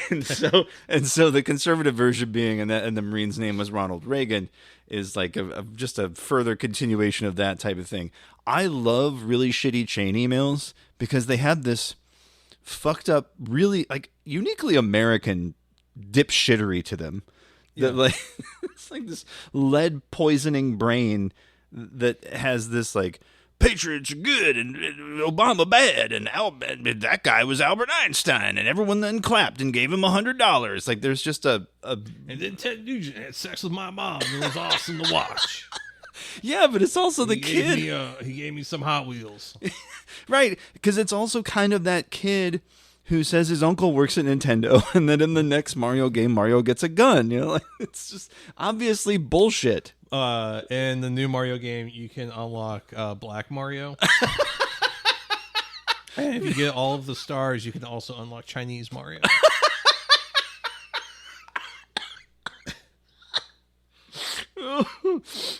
And so the conservative version being, and the Marine's name was Ronald Reagan, is like just a further continuation of that type of thing. I love really shitty chain emails because they have this fucked up, really like uniquely American dipshittery to them. Yeah. That like it's like this lead poisoning brain that has this like, patriots are good and Obama bad, and that guy was Albert Einstein, and everyone then clapped and gave him $100. Like there's just a and then Ted Nugent had sex with my mom. It was awesome to watch. Yeah, but it's also the kid. He gave me some Hot Wheels. Right, because it's also kind of that kid who says his uncle works at Nintendo, and then in the next Mario game, Mario gets a gun. You know, like it's just obviously bullshit. In the new Mario game, you can unlock Black Mario. And if you get all of the stars, you can also unlock Chinese Mario.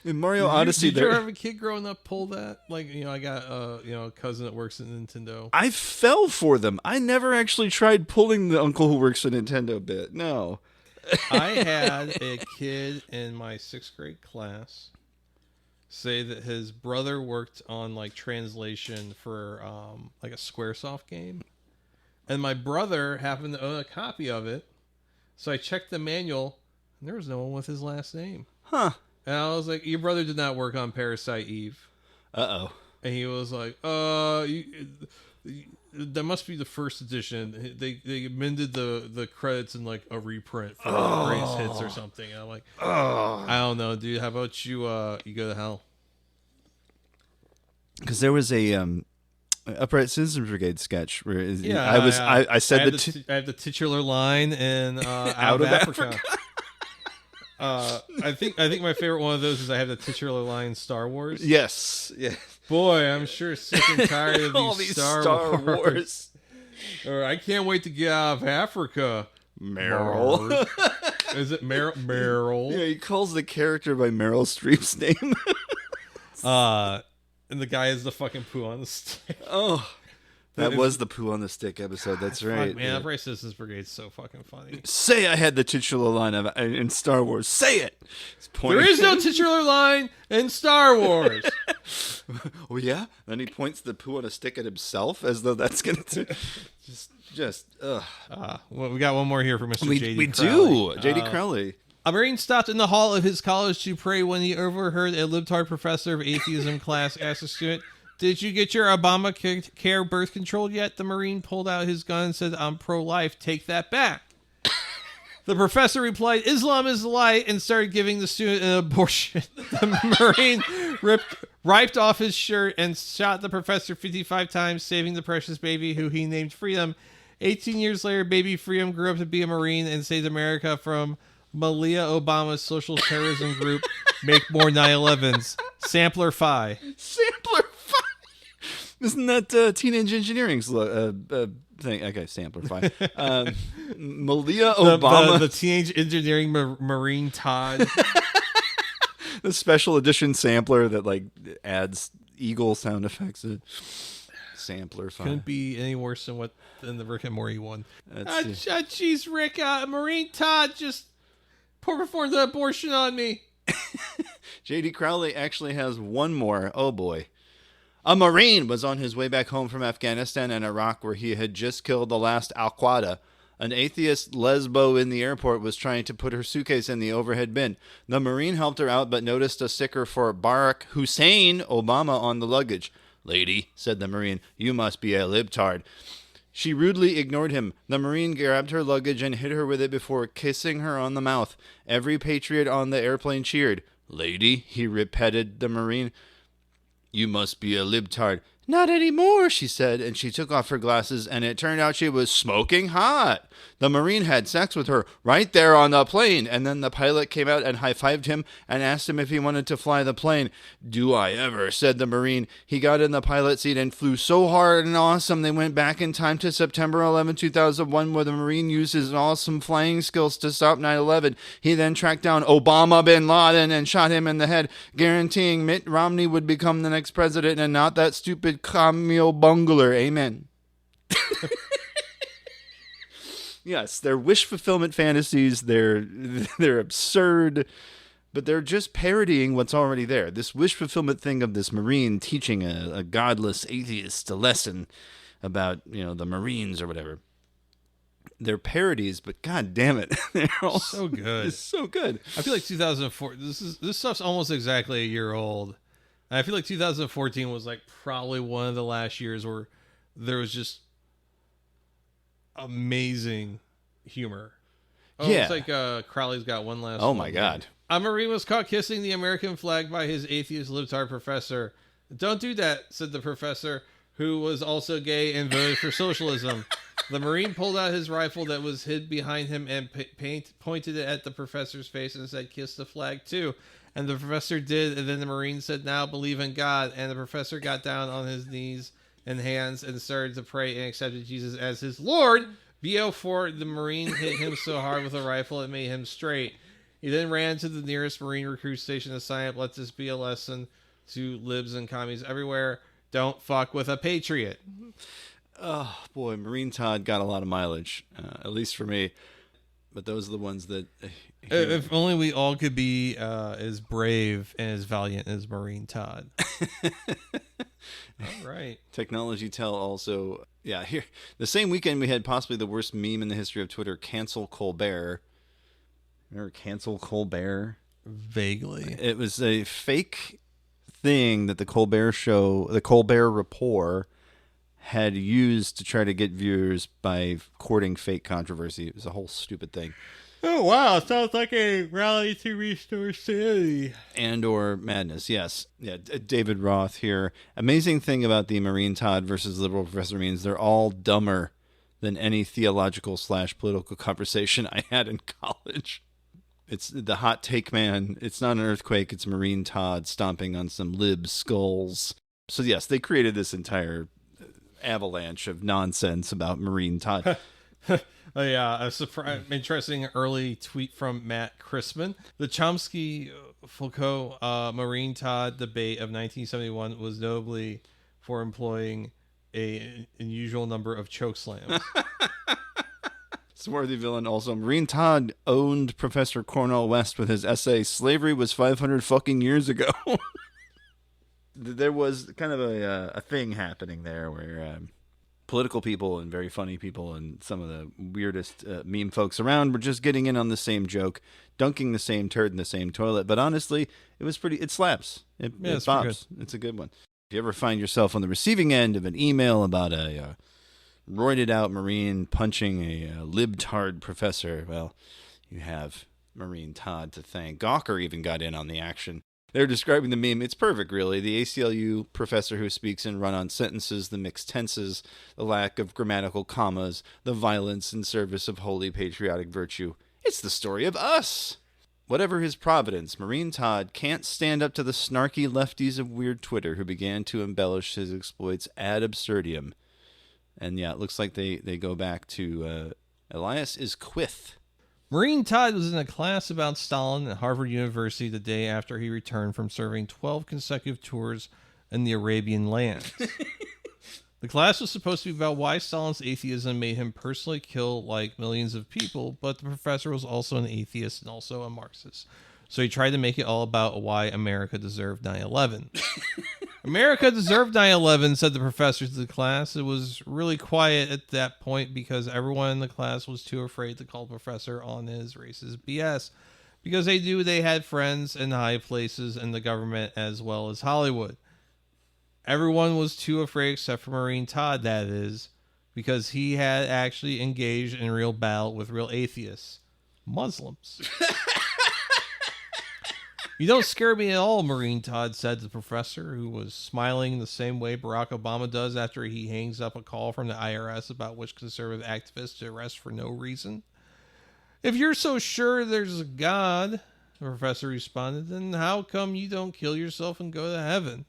In Mario Odyssey, did you ever have a kid growing up pull that? Like, I got a cousin that works at Nintendo. I fell for them. I never actually tried pulling the uncle who works at Nintendo bit. No. I had a kid in my 6th grade class say that his brother worked on like translation for like a Squaresoft game, and my brother happened to own a copy of it. So I checked the manual, and there was no one with his last name. Huh. And I was like, "Your brother did not work on Parasite Eve." Uh-oh. And he was like, that must be the first edition. They amended the credits in like a reprint for Greatest Hits or something." And I'm like, I don't know, dude. How about you go to hell? Because there was a Upright Citizens Brigade sketch where I said I have the titular line in Out of Africa. I think my favorite one of those is I have the titular line in Star Wars. Yes. Boy, I'm sure sick and tired of all these Star Wars. Or I can't wait to get out of Africa. Meryl. Is it Meryl? Yeah, he calls the character by Meryl Streep's name. And the guy is the fucking poo on the stick. Oh. That was the poo on the stick episode. That's right. Fuck, man, Upright Citizens Brigade's so fucking funny. Say I had the titular line in Star Wars. Say it. There is no titular line in Star Wars. Oh yeah. Then he points the poo on a stick at himself as though that's gonna just. Well, we got one more here for Mr. J.D. We Crowley. do. J.D. Crowley. A Marine stopped in the hall of his college to pray when he overheard a libtard professor of atheism class ask a student, "Did you get your Obamacare birth control yet?" The Marine pulled out his gun and said, "I'm pro-life. Take that back." The professor replied, "Islam is the light," and started giving the student an abortion. The Marine ripped off his shirt and shot the professor 55 times, saving the precious baby, who he named Freedom. 18 years later, baby Freedom grew up to be a Marine and saved America from Malia Obama's social terrorism group, Make More 9/11s. Sampler Phi. Sampler Phi. Isn't that Teenage Engineering's thing? Okay, Sampler Phi. Malia Obama. The Teenage Engineering Marine Todd. The special edition sampler that like adds eagle sound effects. Sampler Phi. Couldn't be any worse than the Rick and Morty one. Jeez, Rick, Marine Todd just performed the abortion on me. J.D. Crowley actually has one more. Oh boy. A Marine was on his way back home from Afghanistan and Iraq, where he had just killed the last Al-Qaeda. An atheist lesbo in the airport was trying to put her suitcase in the overhead bin. The Marine helped her out, but noticed a sticker for Barack Hussein Obama on the luggage. "Lady," said the Marine, "you must be a libtard." She rudely ignored him. The Marine grabbed her luggage and hit her with it before kissing her on the mouth. Every patriot on the airplane cheered. "Lady," he repeated the Marine, "you must be a libtard." "Not anymore," she said, and she took off her glasses, and it turned out she was smoking hot. The Marine had sex with her right there on the plane, and then the pilot came out and high-fived him and asked him if he wanted to fly the plane. "Do I ever," said the Marine. He got in the pilot seat and flew so hard and awesome they went back in time to September 11, 2001, where the Marine used his awesome flying skills to stop 9/11. He then tracked down Obama bin Laden and shot him in the head, guaranteeing Mitt Romney would become the next president and not that stupid Camille Bungler. Amen. Yes, they're wish fulfillment fantasies. They're absurd, but they're just parodying what's already there. This wish fulfillment thing of this Marine teaching a godless atheist a lesson about, the Marines or whatever. They're parodies, but god damn it, they're all so good. It's so good. I feel like 2004. This stuff's almost exactly a year old. And I feel like 2014 was like probably one of the last years where there was just amazing humor. Oh, yeah. It's like Crowley's got one last. Oh one my god. A Marine was caught kissing the American flag by his atheist libtard professor. "Don't do that," said the professor, who was also gay and voted for socialism. The Marine pulled out his rifle that was hid behind him and pointed it at the professor's face and said, "Kiss the flag too." And the professor did, and then the Marine said, "Now believe in God." And the professor got down on his knees and hands and started to pray and accepted Jesus as his Lord. BO4, the Marine hit him so hard with a rifle it made him straight. He then ran to the nearest Marine recruit station to sign up. Let this be a lesson to libs and commies everywhere. Don't fuck with a patriot. Oh, boy, Marine Todd got a lot of mileage, at least for me. But those are the ones that... If only we all could be as brave and as valiant as Marine Todd. All right. Technology Tell also... Yeah, here. The same weekend we had possibly the worst meme in the history of Twitter, Cancel Colbert. Remember Cancel Colbert? Vaguely. It was a fake thing that the Colbert Show, the Colbert Report, had used to try to get viewers by courting fake controversy. It was a whole stupid thing. Oh, wow. Sounds like a rally to restore sanity. And or madness, yes. Yeah, David Roth here. Amazing thing about the Marine Todd versus liberal professor means they're all dumber than any theological/political conversation I had in college. It's the hot take man. It's not an earthquake. It's Marine Todd stomping on some lib skulls. So yes, they created this entire avalanche of nonsense about Marine Todd. Oh, yeah, interesting early tweet from Matt Chrisman. The Chomsky-Foucault Marine Todd debate of 1971 was notably for employing an unusual number of choke slams. Swarthy villain also. Marine Todd owned Professor Cornel West with his essay, Slavery Was 500 fucking years ago. There was kind of a thing happening there where political people and very funny people and some of the weirdest meme folks around were just getting in on the same joke, dunking the same turd in the same toilet. But honestly, it slaps. It bops. It's a good one. If you ever find yourself on the receiving end of an email about a roided out Marine punching a libtard professor, well, you have Marine Todd to thank. Gawker even got in on the action. They're describing the meme. It's perfect, really. The ACLU professor who speaks in run-on sentences, the mixed tenses, the lack of grammatical commas, the violence in service of holy patriotic virtue. It's the story of us. Whatever his providence, Marine Todd can't stand up to the snarky lefties of weird Twitter who began to embellish his exploits ad absurdum. And yeah, it looks like they go back to Elias is Quith. Marine Todd was in a class about Stalin at Harvard University the day after he returned from serving 12 consecutive tours in the Arabian lands. The class was supposed to be about why Stalin's atheism made him personally kill like millions of people, but the professor was also an atheist and also a Marxist. So he tried to make it all about why America deserved 9/11. America deserved 9/11, said the professor to the class. It was really quiet at that point because everyone in the class was too afraid to call the professor on his racist BS because they knew they had friends in high places in the government as well as Hollywood. Everyone was too afraid except for Marine Todd, that is, because he had actually engaged in real battle with real atheists, Muslims. You don't scare me at all, Marine Todd said to the professor, who was smiling the same way Barack Obama does after he hangs up a call from the IRS about which conservative activists to arrest for no reason. If you're so sure there's a God, the professor responded, then how come you don't kill yourself and go to heaven?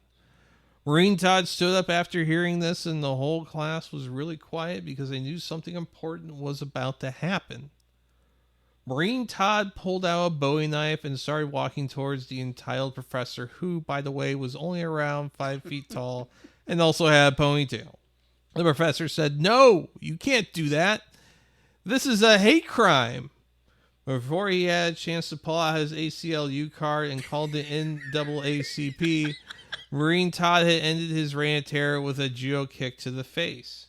Marine Todd stood up after hearing this, and the whole class was really quiet because they knew something important was about to happen. Marine Todd pulled out a Bowie knife and started walking towards the entitled professor, who, by the way, was only around 5 feet tall and also had a ponytail. The professor said, "No, you can't do that. This is a hate crime." Before he had a chance to pull out his ACLU card and call the NAACP, Marine Todd had ended his reign of terror with a judo kick to the face.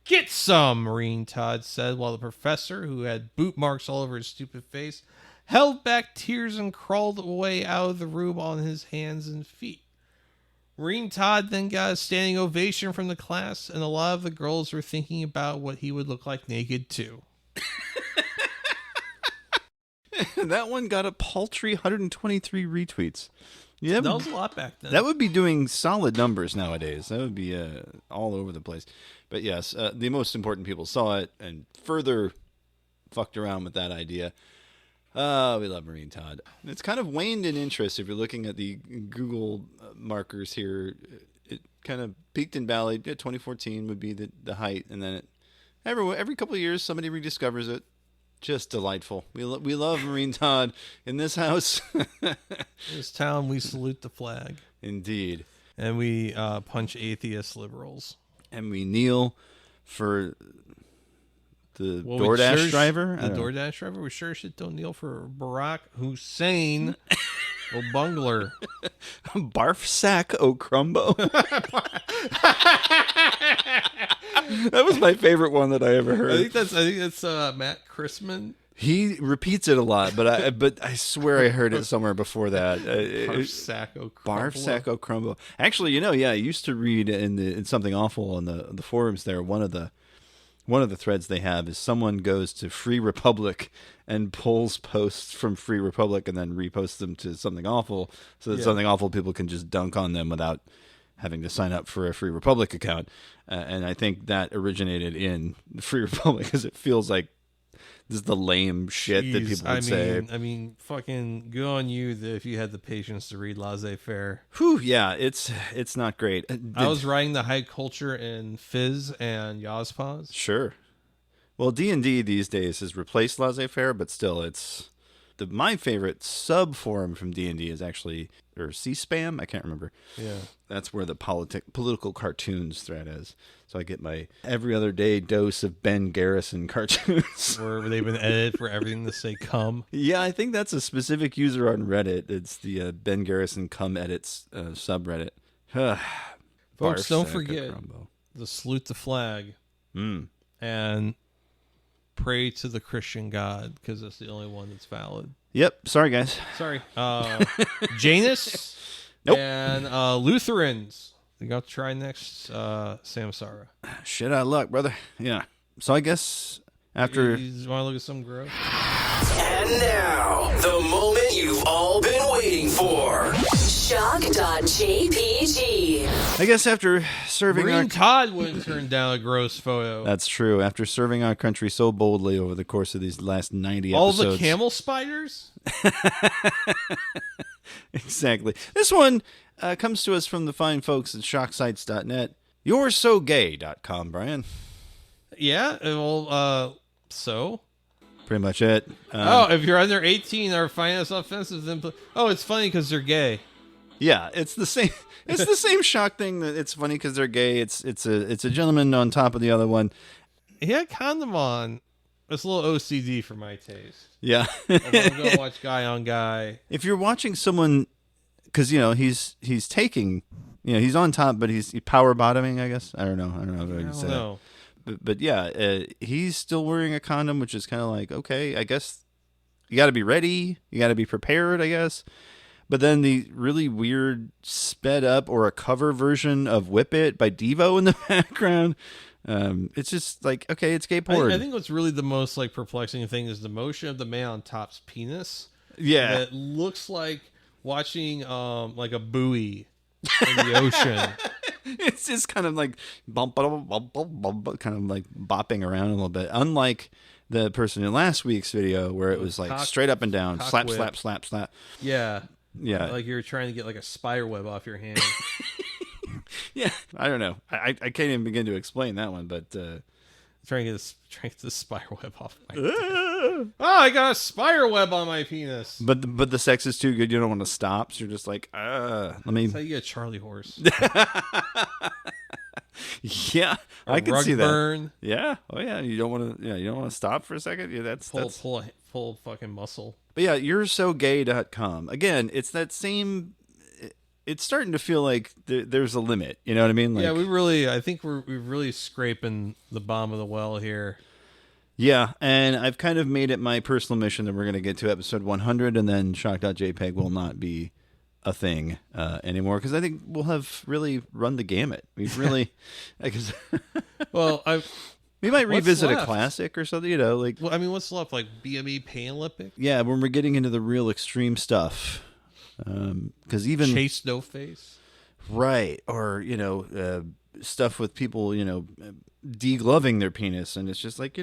"Get some," Marine Todd said, while the professor, who had boot marks all over his stupid face, held back tears and crawled away out of the room on his hands and feet. Marine Todd then got a standing ovation from the class, and a lot of the girls were thinking about what he would look like naked too. That one got a paltry 123 retweets. Yeah, that was a lot back then. That would be doing solid numbers nowadays. That would be all over the place. But yes, the most important people saw it and further fucked around with that idea. We love Marine Todd. It's kind of waned in interest if you're looking at the Google markers here. It kind of peaked and valleyed. 2014 would be the height, and then every couple of years somebody rediscovers it. Just delightful. We love Marine Todd in this house. This town, we salute the flag. Indeed. And we punch atheist liberals. And we kneel for the DoorDash driver. The DoorDash driver. We sure shit don't kneel for Barack Hussein O'Bungler. Barf sack O'Crumbo. That was my favorite one that I ever heard. I think that's Matt Chrisman. He repeats it a lot, but I swear I heard it somewhere before that. Barf sack O'Crumbo. Barf sack O'Crumbo. Actually, I used to read in Something Awful on the forums there. One of the threads they have is someone goes to Free Republic and pulls posts from Free Republic and then reposts them to Something Awful, so that Something Awful people can just dunk on them without having to sign up for a Free Republic account. And I think that originated in Free Republic because it feels like this is the lame shit that people would say. I mean, fucking good on you if you had the patience to read Laissez-Faire. Whew, yeah, it's not great. I was writing the high culture in Fizz and Yazpaz. Sure. Well, D&D these days has replaced Laissez-Faire, but still, it's my favorite sub forum from D&D is actually C-Spam. I can't remember. Yeah, that's where the political cartoons thread is. So I get my every other day dose of Ben Garrison cartoons. Where they've been edited for everything to say "cum." Yeah, I think that's a specific user on Reddit. It's the Ben Garrison cum edits subreddit. Folks, don't forget to salute the flag and pray to the Christian God because that's the only one that's valid. Yep. Sorry, guys. Sorry. Janus nope. And Lutherans. We got to try next Samsara. Shit out of luck, brother. Yeah. So I guess after... You want to look at some growth? And now, the moment you've all been waiting for. Shock.jpg. I guess after serving Marine Todd wouldn't turn down a gross photo. That's true. After serving our country so boldly over the course of these last 90 all episodes. All the camel spiders? Exactly. This one comes to us from the fine folks at shocksites.net. YourSoGay.com, Brian. Yeah, well, so? Pretty much it. If you're under 18 or find us offensive, then... it's funny because they're gay. Yeah, it's the same. It's the same shock thing. That it's funny because they're gay. It's a gentleman on top of the other one. He had a condom on. It's a little OCD for my taste. Yeah. I'm gonna watch guy on guy. If you're watching someone, because he's taking, he's on top, but he's power bottoming. I guess I don't know. I don't know. But yeah, he's still wearing a condom, which is kind of like, okay, I guess you got to be ready. You got to be prepared, I guess. But then the really weird sped up or a cover version of Whip It by Devo in the background. It's just like, okay, it's gay porn. I think what's really the most like perplexing thing is the motion of the man on top's penis. Yeah. That looks like watching like a buoy in the ocean. It's just kind of like bump, kind of like bopping around a little bit. Unlike the person in last week's video where it was like straight up and down, slap, whip. slap, slap, slap. Yeah. Yeah. Like you're trying to get like a spider web off your hand. Yeah. I don't know. I can't even begin to explain that one, but trying to get the spider web off my hand. I got a spider web on my penis. But the sex is too good. You don't want to stop. So you're just like, let me. That's how you get a Charlie horse. Yeah, I can see that. Burn. Yeah. Oh yeah. You don't want to. Yeah. You don't want to stop for a second. Yeah. That's pull fucking muscle. But yeah, yoursogay.com. Again, it's that same. It's starting to feel like there's a limit. You know what I mean? Like, yeah, I think we're really scraping the bottom of the well here. Yeah, and I've kind of made it my personal mission that we're going to get to episode 100, and then shock.jpg will not be a thing anymore, because I think we'll have really run the gamut. We've really, well, we might revisit a classic or something, like. Well, I mean, what's left? Like BME Pain Olympic? Yeah, when we're getting into the real extreme stuff, because even Chase No Face, right? Or stuff with people, degloving their penis, and it's just like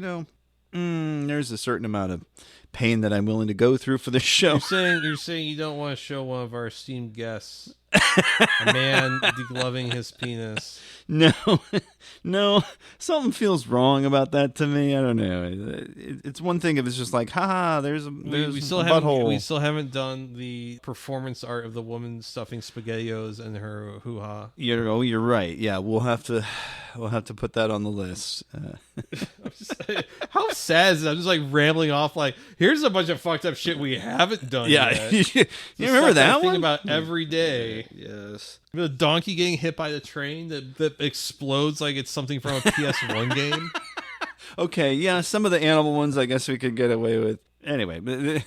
there's a certain amount of pain that I'm willing to go through for this show. You're saying you don't want to show one of our esteemed guests A man degloving his penis. No, no, something feels wrong about that to me. I don't know. It's one thing if it's just like, haha, there's We still a haven't butthole. we still haven't done the performance art of the woman stuffing SpaghettiOs in her hoo-ha. You're right. Yeah, we'll have to put that on the list. How sad is it? I'm just like rambling off like, here's a bunch of fucked up shit we haven't done yet. you remember that I one? think about every day. Yes. The donkey getting hit by the train that explodes like it's something from a PS1 game. Okay, yeah, some of the animal ones I guess we could get away with. Anyway, but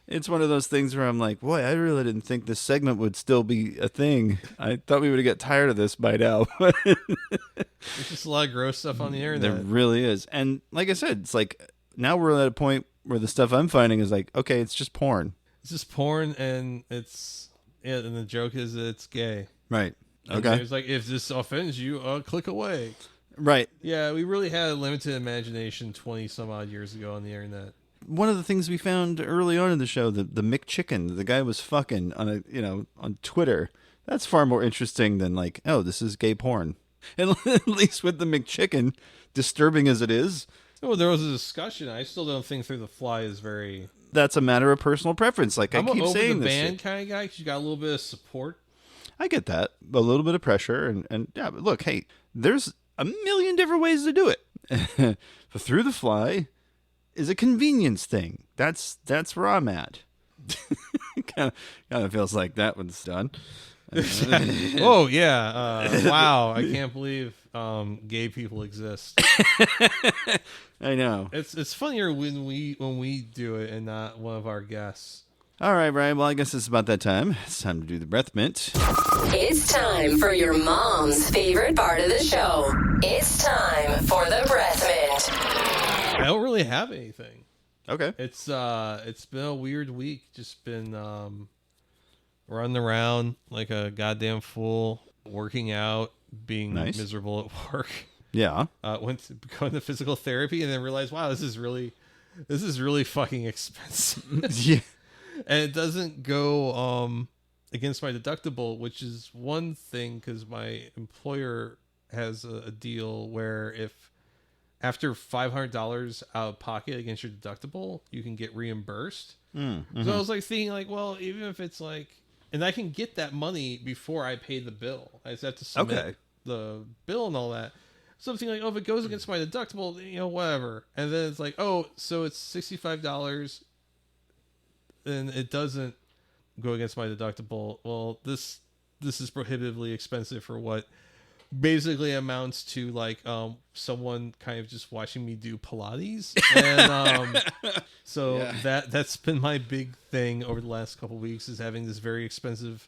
it's one of those things where I'm like, boy, I really didn't think this segment would still be a thing. I thought we would have got tired of this by now. There's just a lot of gross stuff on the internet. There really is. And like I said, it's like now we're at a point where the stuff I'm finding is like, okay, it's just porn. It's just porn, and and the joke is that it's gay. Right. And Okay. it's like, if this offends you, click away. Right. Yeah, we really had a limited imagination 20 some odd years ago on the internet. One of the things we found early on in the show, the McChicken, the guy was fucking on Twitter. That's far more interesting than like, oh, this is gay porn. And at least with the McChicken, disturbing as it is. Oh, there was a discussion. I still don't think Through the Fly is very... That's a matter of personal preference. Like I'm I keep an saying over the this band shit. kind of guy because you got a little bit of support. I get that. A little bit of pressure. And yeah, but look, hey, there's a million different ways to do it. But Through the Fly is a convenience thing. That's where I'm at. kind of feels like that one's done. Oh yeah! Wow, I can't believe gay people exist. I know. It's funnier when we do it and not one of our guests. All right, Brian. Well, I guess it's about that time. It's time to do the breath mint. It's time for your mom's favorite part of the show. It's time for the breath mint. I don't really have anything. Okay. It's been a weird week. Just been running around like a goddamn fool, working out, being Nice. miserable at work. Yeah. Went to going to physical therapy and then realized, wow, this is really fucking expensive. Yeah. And it doesn't go against my deductible, which is one thing because my employer has a deal where if after $500 out of pocket against your deductible, you can get reimbursed. Mm-hmm. So I was like thinking, like, well, even if it's like, and I can get that money before I pay the bill. I just have to submit the bill and all that. Something like, oh, if it goes against my deductible, whatever. And then it's like, oh, so it's $65. And it doesn't go against my deductible. Well, this is prohibitively expensive for what basically amounts to like someone kind of just watching me do Pilates. And so that's been my big thing over the last couple of weeks, is having this very expensive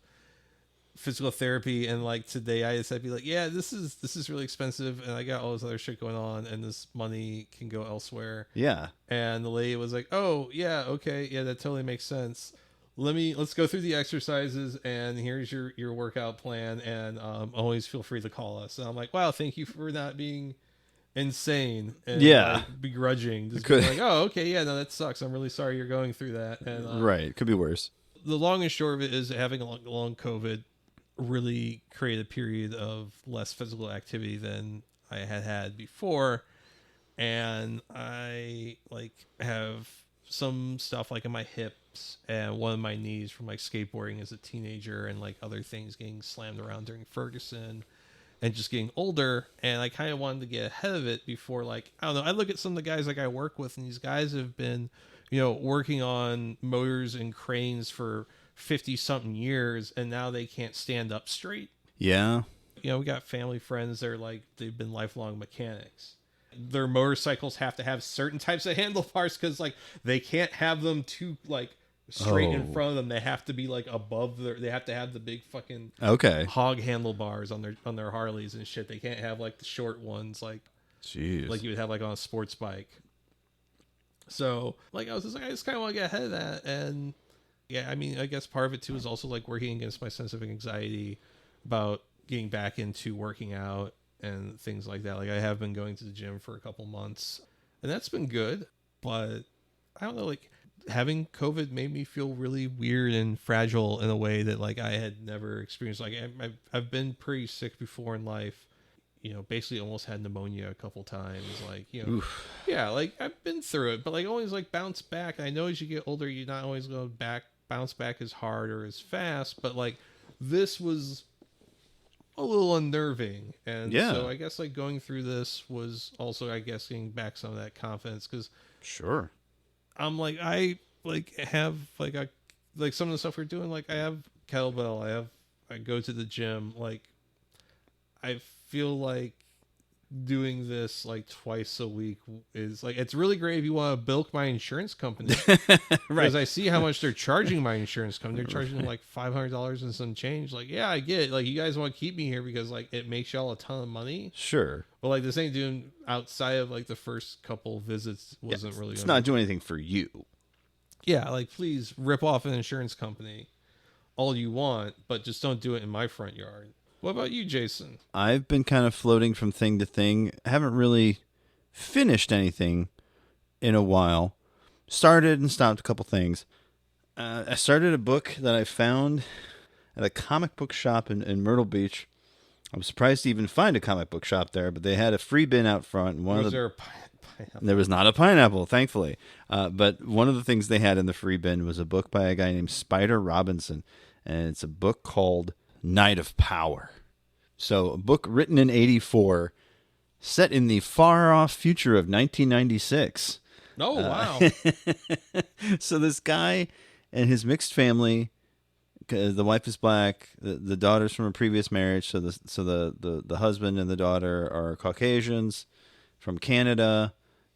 physical therapy. And like today I just had to be like, yeah, this is really expensive, and I got all this other shit going on, and this money can go elsewhere. Yeah. And the lady was like, oh yeah, okay, yeah, that totally makes sense. Let's go through the exercises, and here's your workout plan, and always feel free to call us. And I'm like, wow, thank you for not being insane and like, begrudging. Just being like, oh, okay, yeah, no, that sucks. I'm really sorry you're going through that. And right, could be worse. The long and short of it is having a long COVID really created a period of less physical activity than I had before, and I like have some stuff like in my hips and one of my knees from like skateboarding as a teenager, and like other things getting slammed around during Ferguson and just getting older. And I kind of wanted to get ahead of it before, like, I don't know, I look at some of the guys like I work with, and these guys have been working on motors and cranes for 50 something years, and now they can't stand up straight. Yeah. We got family friends that are like, they've been lifelong mechanics. Their motorcycles have to have certain types of handlebars because like they can't have them too like straight in front of them. They have to be like above they have to have the big fucking hog handlebars on their Harleys and shit. They can't have like the short ones like you would have like on a sports bike. So like I was just like, I just kind of want to get ahead of that. And yeah, I mean, I guess part of it too is also like working against my sense of anxiety about getting back into working out and things like that. Like I have been going to the gym for a couple months, and that's been good, but I don't know, like having COVID made me feel really weird and fragile in a way that like I had never experienced. Like I've been pretty sick before in life, you know, basically almost had pneumonia a couple times. Like, you know, Oof. Yeah, like I've been through it, but like always like bounce back. I know as you get older, you're not always going to bounce back as hard or as fast, but like this was a little unnerving. And so I guess like going through this was also, I guess, getting back some of that confidence, because sure, I'm like, I like have like some of the stuff we're doing, like I have kettlebell, I go to the gym, like I feel like doing this like twice a week is like, it's really great if you want to bilk my insurance company. Right. Because I see how much they're charging my insurance company. They're charging them like $500 and some change. Like, yeah, I get it. Like, you guys want to keep me here because like it makes y'all a ton of money. Sure. But like this ain't doing outside of like the first couple visits wasn't really. It's not doing anything for you. Yeah. Like, please rip off an insurance company all you want, but just don't do it in my front yard. What about you, Jason? I've been kind of floating from thing to thing. I haven't really finished anything in a while. Started and stopped a couple things. I started a book that I found at a comic book shop in Myrtle Beach. I was surprised to even find a comic book shop there, but they had a free bin out front. And there a pineapple? There was not a pineapple, thankfully. But one of the things they had in the free bin was a book by a guy named Spider Robinson, and it's a book called Night of Power. So a book written in 1984, set in the far-off future of 1996. Oh, wow. So this guy and his mixed family, the wife is black, the daughter's from a previous marriage, so the husband and the daughter are Caucasians from Canada,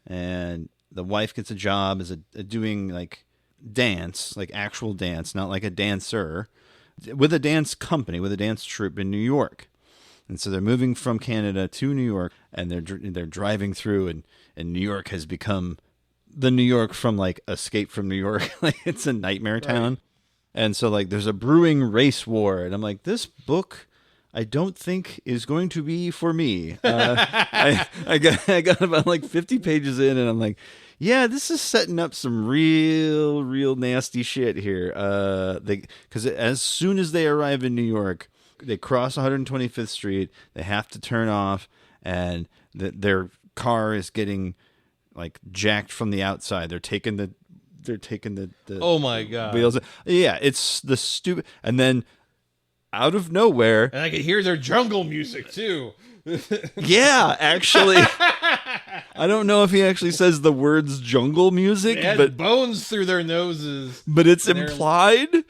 and the wife gets a job as doing like dance, like actual dance, not like a dancer, with a dance company, with a dance troupe in New York. And so they're moving from Canada to New York, and they're driving through, and New York has become the New York from like Escape from New York. Like, it's a nightmare town. Right. And so like there's a brewing race war, and I'm like, this book I don't think is going to be for me. I got about like 50 pages in, and I'm like, yeah, this is setting up some real nasty shit here. Because as soon as they arrive in New York, they cross 125th Street. They have to turn off, and their car is getting like jacked from the outside. They're taking the oh my god, wheels. Yeah, it's the stupid. And then out of nowhere, and I could hear their jungle music too. Yeah, actually, I don't know if he actually says the words jungle music, but bones through their noses. But it's implied.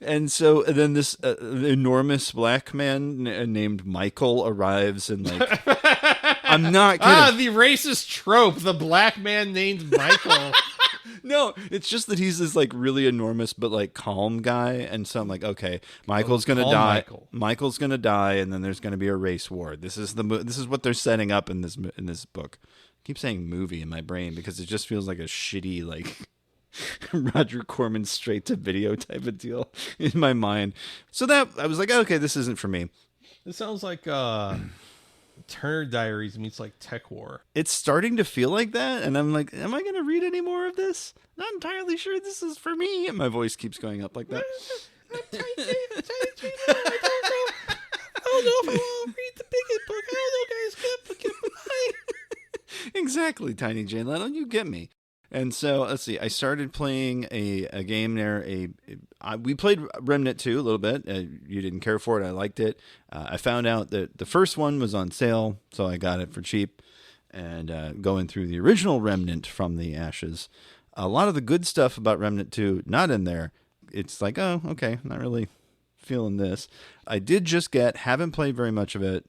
And so then this enormous black man named Michael arrives, and like, I'm not kidding. The racist trope, the black man named Michael. No, it's just that he's this like really enormous but like calm guy, and so I'm like, okay, Michael's gonna die. Michael's gonna die, and then there's gonna be a race war. This is what they're setting up in this book. I keep saying movie in my brain because it just feels like a shitty like Roger Corman straight to video type of deal in my mind. So that I was like, okay, this isn't for me. This sounds like Turner Diaries meets like Tech War. It's starting to feel like that, and I'm like, am I going to read any more of this? Not entirely sure this is for me. And my voice keeps going up like that. I don't know if I want to read the bigot book. I don't know, guys. Get behind. Exactly, Tiny Jane Leno, you get me. And so let's see. I started playing a game there. We played Remnant 2 a little bit. You didn't care for it. I liked it. I found out that the first one was on sale, so I got it for cheap. And going through the original Remnant from the ashes, a lot of the good stuff about Remnant 2 not in there. It's like, oh, okay, not really feeling this. I did just haven't played very much of it.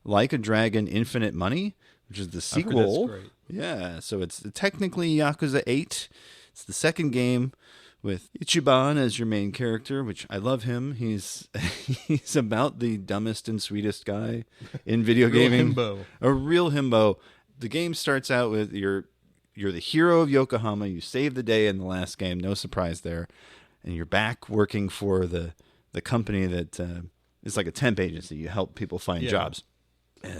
Like a Dragon: Infinite Money, which is the sequel. I've heard that's great. Yeah, so it's technically Yakuza 8. It's the second game with Ichiban as your main character, which I love him. He's about the dumbest and sweetest guy in video gaming. Himbo. A real himbo. The game starts out with you're the hero of Yokohama. You save the day in the last game. No surprise there. And you're back working for the company that is like a temp agency. You help people find jobs.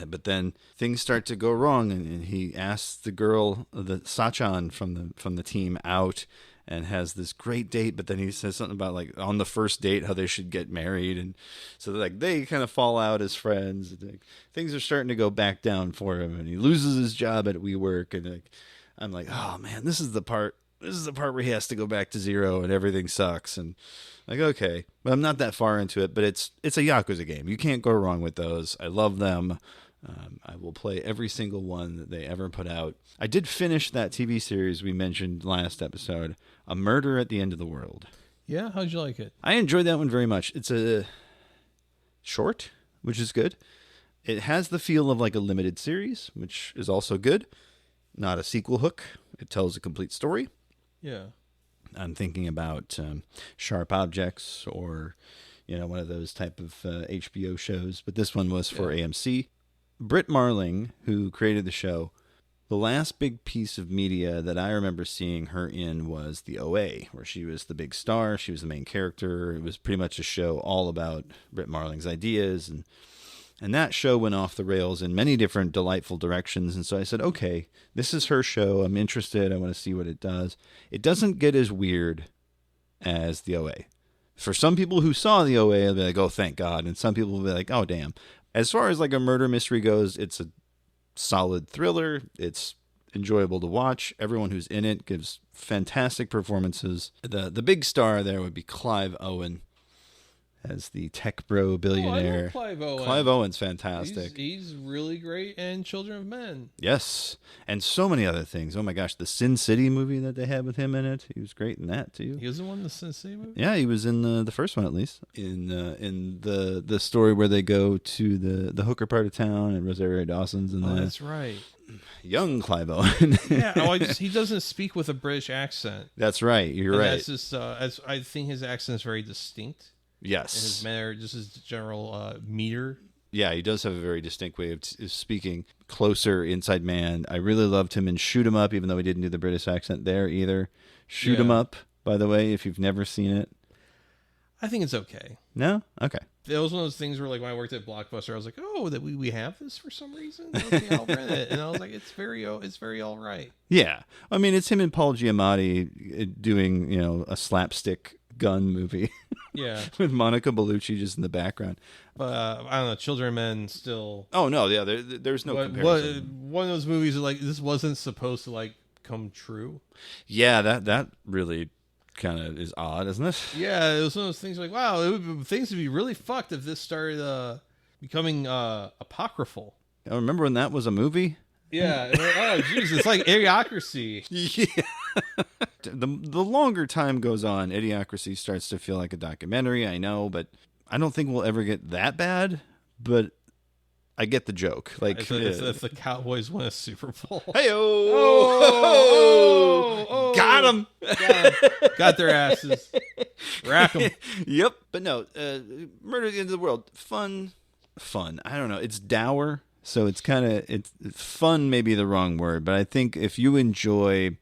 But then things start to go wrong, and he asks the girl, the Sachan from the team, out, and has this great date. But then he says something about like on the first date how they should get married, and so like they kind of fall out as friends. Like, things are starting to go back down for him, and he loses his job at WeWork. And like, I'm like, oh man, this is the part where he has to go back to zero, and everything sucks. And like, okay, but I'm not that far into it, but it's a Yakuza game. You can't go wrong with those. I love them. I will play every single one that they ever put out. I did finish that TV series we mentioned last episode, A Murder at the End of the World. Yeah, how'd you like it? I enjoyed that one very much. It's a short, which is good. It has the feel of like a limited series, which is also good. Not a sequel hook. It tells a complete story. Yeah. I'm thinking about Sharp Objects or, one of those type of HBO shows. But this one was for AMC. Britt Marling, who created the show, the last big piece of media that I remember seeing her in was the OA, where she was the big star. She was the main character. It was pretty much a show all about Britt Marling's ideas. And that show went off the rails in many different delightful directions. And so I said, okay, this is her show. I'm interested. I want to see what it does. It doesn't get as weird as the OA. For some people who saw the OA, they'll be like, oh, thank God. And some people will be like, oh, damn. As far as like a murder mystery goes, it's a solid thriller. It's enjoyable to watch. Everyone who's in it gives fantastic performances. The big star there would be Clive Owen as the tech bro billionaire. I love Clive Owen. Clive Owen's fantastic. He's really great in Children of Men. Yes, and so many other things. Oh my gosh, the Sin City movie that they had with him in it. He was great in that too. He was the one in the Sin City movie? Yeah, he was in the first one at least. In the story where they go to the hooker part of town and Rosario Dawson's in there. That's right. Young Clive Owen. Yeah, he doesn't speak with a British accent. That's right. You're right. That's just, I think his accent is very distinct. Yes. And his manner, just his general meter. Yeah, he does have a very distinct way of speaking. Closer, Inside Man. I really loved him in Shoot 'Em Up, even though he didn't do the British accent there either. Shoot 'Em Up, by the way, if you've never seen it. I think it's okay. No? Okay. It was one of those things where, like, when I worked at Blockbuster, I was like, "Oh, that we have this for some reason. Okay, I'll rent it." And I was like, "It's very all right." Yeah, I mean, it's him and Paul Giamatti doing a slapstick gun movie. Yeah, with Monica Bellucci just in the background. But I don't know, Children of Men still. Oh no, yeah, there's no comparison. One of those movies that, like, this wasn't supposed to like come true. Yeah, that really kind of is odd, isn't it? Yeah, it was one of those things like, wow, things would be really fucked if this started becoming apocryphal. I remember when that was a movie. Yeah. Oh, jeez, it's like Idiocracy. Yeah. The longer time goes on, Idiocracy starts to feel like a documentary. I know, but I don't think we'll ever get that bad. But I get the joke. Like if the Cowboys win a Super Bowl. Hey-o! Got them. Got their asses. Rack them. Yep. But no, Murder at the End of the World. Fun. I don't know. It's dour, so it's fun. Maybe the wrong word, but I think if you enjoy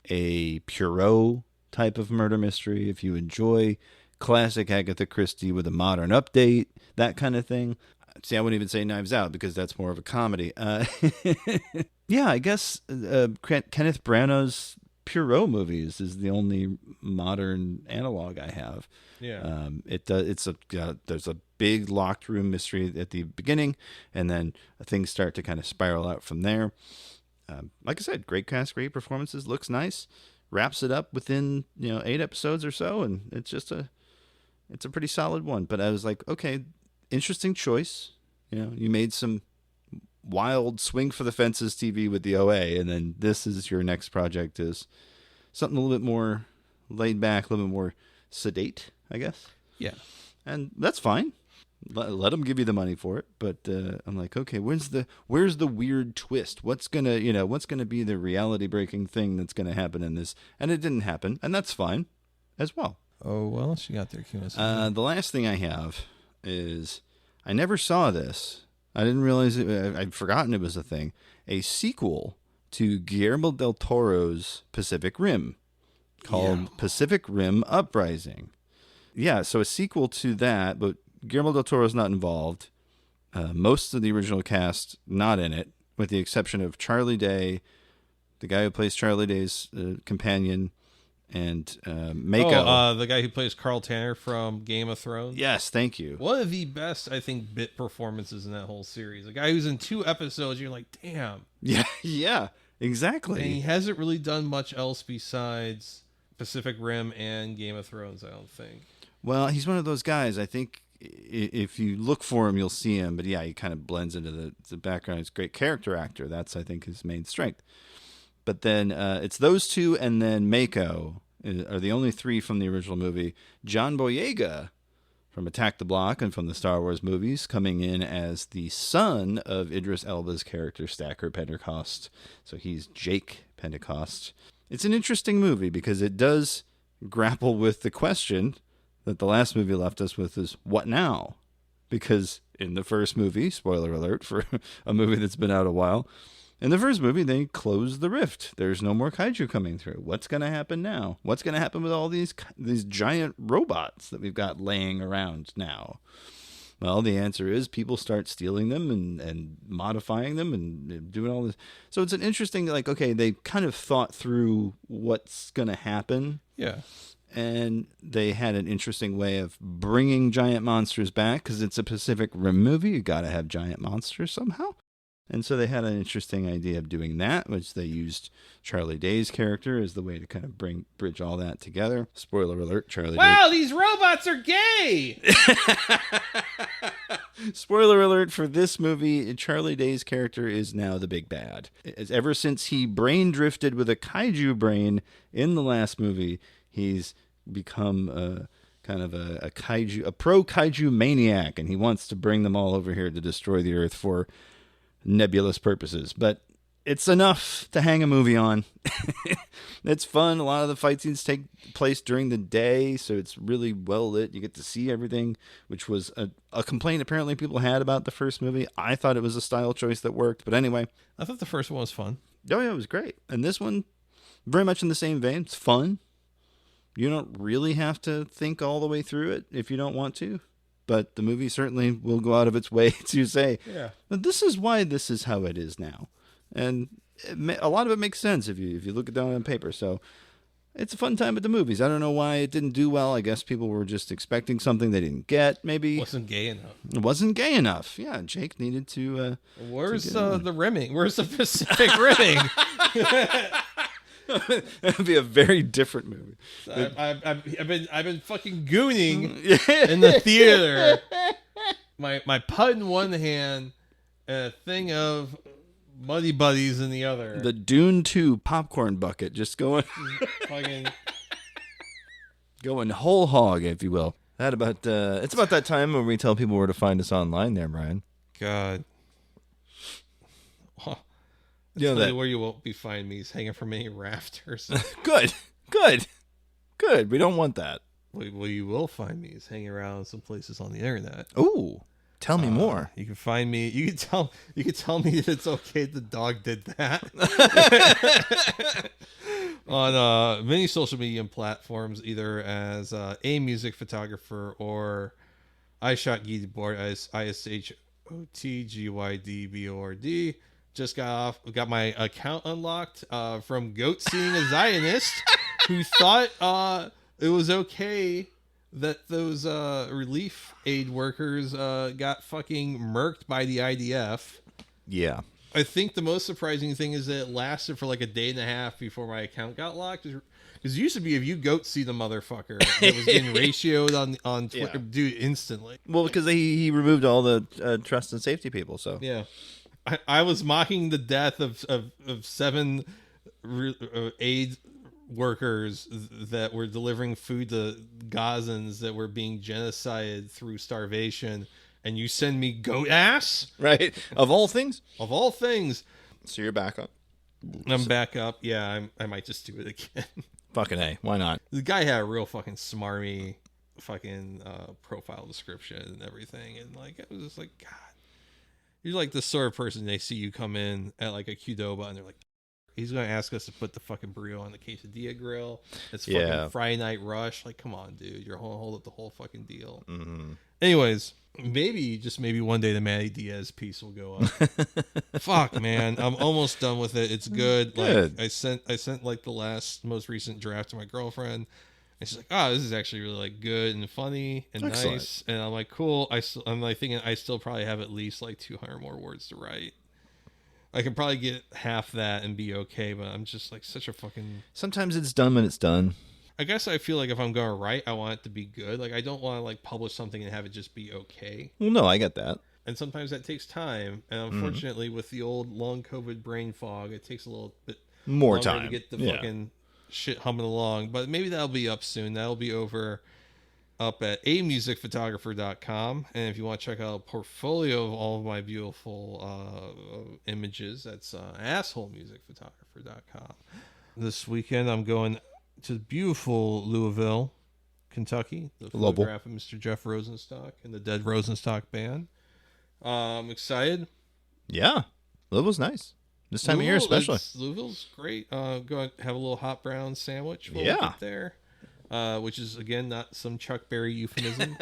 a Poirot type of murder mystery, if you enjoy classic Agatha Christie with a modern update, that kind of thing. See, I wouldn't even say Knives Out because that's more of a comedy. Yeah, I guess Kenneth Branagh's Poirot movies is the only modern analog I have. Yeah. There's a big locked room mystery at the beginning, and then things start to kind of spiral out from there. Like I said, great cast, great performances, looks nice, wraps it up within 8 episodes or so, and it's a pretty solid one. But I was like, okay, interesting choice. You made some wild swing for the fences TV with the OA, and then this is your next project is something a little bit more laid back, a little bit more sedate, I guess. Yeah, and that's fine. Let them give you the money for it, but I'm like, okay, where's the weird twist? What's gonna be the reality breaking thing that's gonna happen in this? And it didn't happen, and that's fine as well. Oh, what else you got there, Kunis? The last thing I have is I never saw this. I didn't realize it. I'd forgotten it was a thing. A sequel to Guillermo del Toro's Pacific Rim called Pacific Rim Uprising. Yeah, so a sequel to that, but Guillermo del Toro's not involved. Most of the original cast not in it, with the exception of Charlie Day, the guy who plays Charlie Day's companion, and Mako. The guy who plays Carl Tanner from Game of Thrones. Yes, thank you. One of the best, I think, bit performances in that whole series. A guy who's in 2 episodes, you're like, damn. Yeah, exactly. And he hasn't really done much else besides Pacific Rim and Game of Thrones, I don't think. Well, he's one of those guys. I think if you look for him, you'll see him. But yeah, he kind of blends into the background. He's a great character actor. That's, I think, his main strength. But then it's those 2 and then Mako are the only 3 from the original movie. John Boyega from Attack the Block and from the Star Wars movies coming in as the son of Idris Elba's character Stacker Pentecost. So he's Jake Pentecost. It's an interesting movie because it does grapple with the question that the last movie left us with is, what now? Because in the first movie, spoiler alert for a movie that's been out a while, in the first movie, they closed the rift. There's no more kaiju coming through. What's going to happen now? What's going to happen with all these giant robots that we've got laying around now? Well, the answer is people start stealing them and modifying them and doing all this. So it's an interesting, like, okay, they kind of thought through what's going to happen. Yeah. And they had an interesting way of bringing giant monsters back because it's a Pacific Rim movie. You got to have giant monsters somehow. And so they had an interesting idea of doing that, which they used Charlie Day's character as the way to kind of bridge all that together. Spoiler alert, Charlie Wow, these robots are gay! Spoiler alert for this movie, Charlie Day's character is now the big bad. Ever since he brain drifted with a kaiju brain in the last movie, he's become kind of a pro kaiju maniac, and he wants to bring them all over here to destroy the Earth for nebulous purposes. But it's enough to hang a movie on. It's fun. A lot of the fight scenes take place during the day, so it's really well lit. You get to see everything, which was a complaint apparently people had about the first movie. I thought it was a style choice that worked, but anyway. I thought the first one was fun. Oh yeah, it was great. And this one, very much in the same vein. It's fun. You don't really have to think all the way through it if you don't want to. But the movie certainly will go out of its way to say, yeah, this is why this is how it is now. And a lot of it makes sense if you look it down on paper. So it's a fun time at the movies. I don't know why it didn't do well. I guess people were just expecting something they didn't get, maybe. It wasn't gay enough. It wasn't gay enough. Yeah, Jake needed to... Where's the rimming? Where's the Pacific rimming? That would be a very different movie. I've been fucking gooning in the theater. My putt in one hand and a thing of Muddy Buddies in the other. The Dune 2 popcorn bucket just going fucking going whole hog, if you will. It's about that time when we tell people where to find us online there, Brian. God. Tell you where you won't be finding me is hanging from any rafters. Good. We don't want that. Well, you will find me is hanging around some places on the internet. Ooh, tell me more. You can find me. You can tell me that it's okay the dog did that. On many social media platforms, either as a music photographer or I shot Gydbord as ISHOTGYDBORD. Just got my account unlocked from Goat Seeing a Zionist who thought it was okay that those relief aid workers got fucking murked by the IDF. Yeah. I think the most surprising thing is that it lasted for like a day and a half before my account got locked. Because it used to be if you goat see the motherfucker that was getting ratioed on Twitter, yeah, dude, instantly. Well, because he removed all the trust and safety people, so. Yeah. I was mocking the death of 7 aid workers that were delivering food to Gazans that were being genocided through starvation, and you send me goat ass? Right. Of all things? Of all things. So you're back up? I'm back up. Yeah, I might just do it again. Fucking A. Why not? The guy had a real fucking smarmy fucking profile description and everything, and like it was just like, God. You're like the sort of person they see you come in at like a Qdoba and they're like, He's gonna ask us to put the fucking burrito on the quesadilla grill. It's Yeah. fucking Friday Night Rush. Like, come on, dude, you're hold up the whole fucking deal. Mm-hmm. Anyways, maybe one day the Matty Diaz piece will go up. Fuck, man, I'm almost done with it. It's good. Good. Like I sent like the most recent draft to my girlfriend. And she's like, "Oh, this is actually really like good and funny and Excellent. nice." And I'm like, "Cool." I'm like thinking I still probably have at least like 200 more words to write. I can probably get half that and be okay, but I'm just like such a fucking. Sometimes it's done when it's done. I guess I feel like if I'm going to write, I want it to be good. Like I don't want to like publish something and have it just be okay. Well, no, I get that. And sometimes that takes time. And unfortunately, with the old long COVID brain fog, it takes a little bit More longer time to get the Yeah. fucking shit humming along. But maybe that'll be up soon. That'll be over up at amusicphotographer.com. And if you want to check out a portfolio of all of my beautiful images, that's assholemusicphotographer.com. This weekend, I'm going to beautiful Louisville, Kentucky. The Louisville. photograph of Mr. Jeff Rosenstock and the Dead Rosenstock Band. I'm excited. Yeah, Louisville's nice this time of year, especially. Louisville's great. Go and have a little hot brown sandwich when we Yeah. get there, which is again not some Chuck Berry euphemism.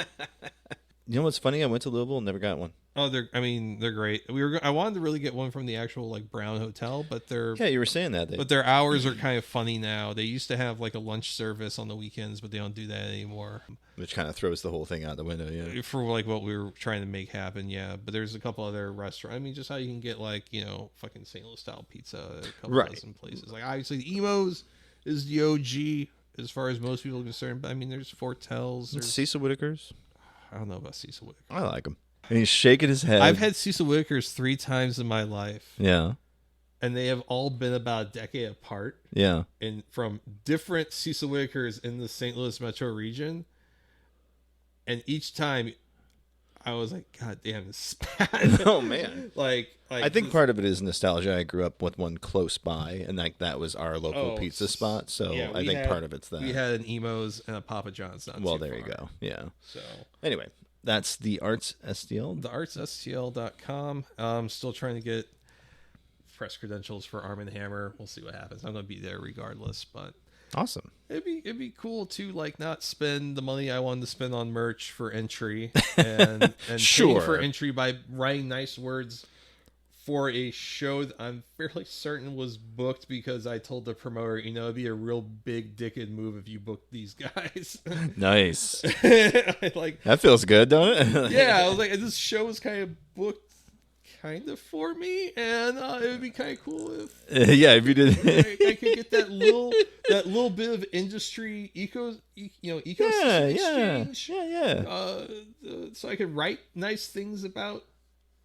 You know what's funny? I went to Louisville and never got one. Oh, they're great. I wanted to really get one from the actual like Brown Hotel, but Yeah, you were saying that. but their hours are kind of funny now. They used to have like a lunch service on the weekends, but they don't do that anymore. Which kind of throws the whole thing out the window. Yeah. For like what we were trying to make happen, yeah. But there's a couple other restaurants. I mean, just how you can get like fucking St. Louis style pizza at a couple Right. dozen places. Like obviously, the Emo's is the OG as far as most people are concerned. But I mean, there's Fortels. There's Cecil Whitaker's. I don't know about Cecil Whitaker. I like him. And he's shaking his head. I've had Cecil Whitaker's 3 times in my life. Yeah. And they have all been about a decade apart. Yeah. And from different Cecil Whitakers in the St. Louis metro region. And each time I was like, God damn, this is bad. Oh, man. like I think part of it is nostalgia. I grew up with one close by, and that was our local pizza spot. So yeah, I think part of it's that. We had an Emo's and a Papa John's. Well, there you go. Yeah. So anyway, that's the Arts STL. theartsstl.com. I'm still trying to get press credentials for Arm & Hammer. We'll see what happens. I'm going to be there regardless, but awesome. It'd be cool to like not spend the money I wanted to spend on merch for entry and Sure. pay for entry by writing nice words for a show that I'm fairly certain was booked because I told the promoter, it'd be a real big dickhead move if you booked these guys. Nice. Like that feels good, don't it? Yeah, I was like, this show is kind of booked kind of for me, and it would be kind of cool if if you did I could get that little bit of industry ecosystem exchange. So I could write nice things about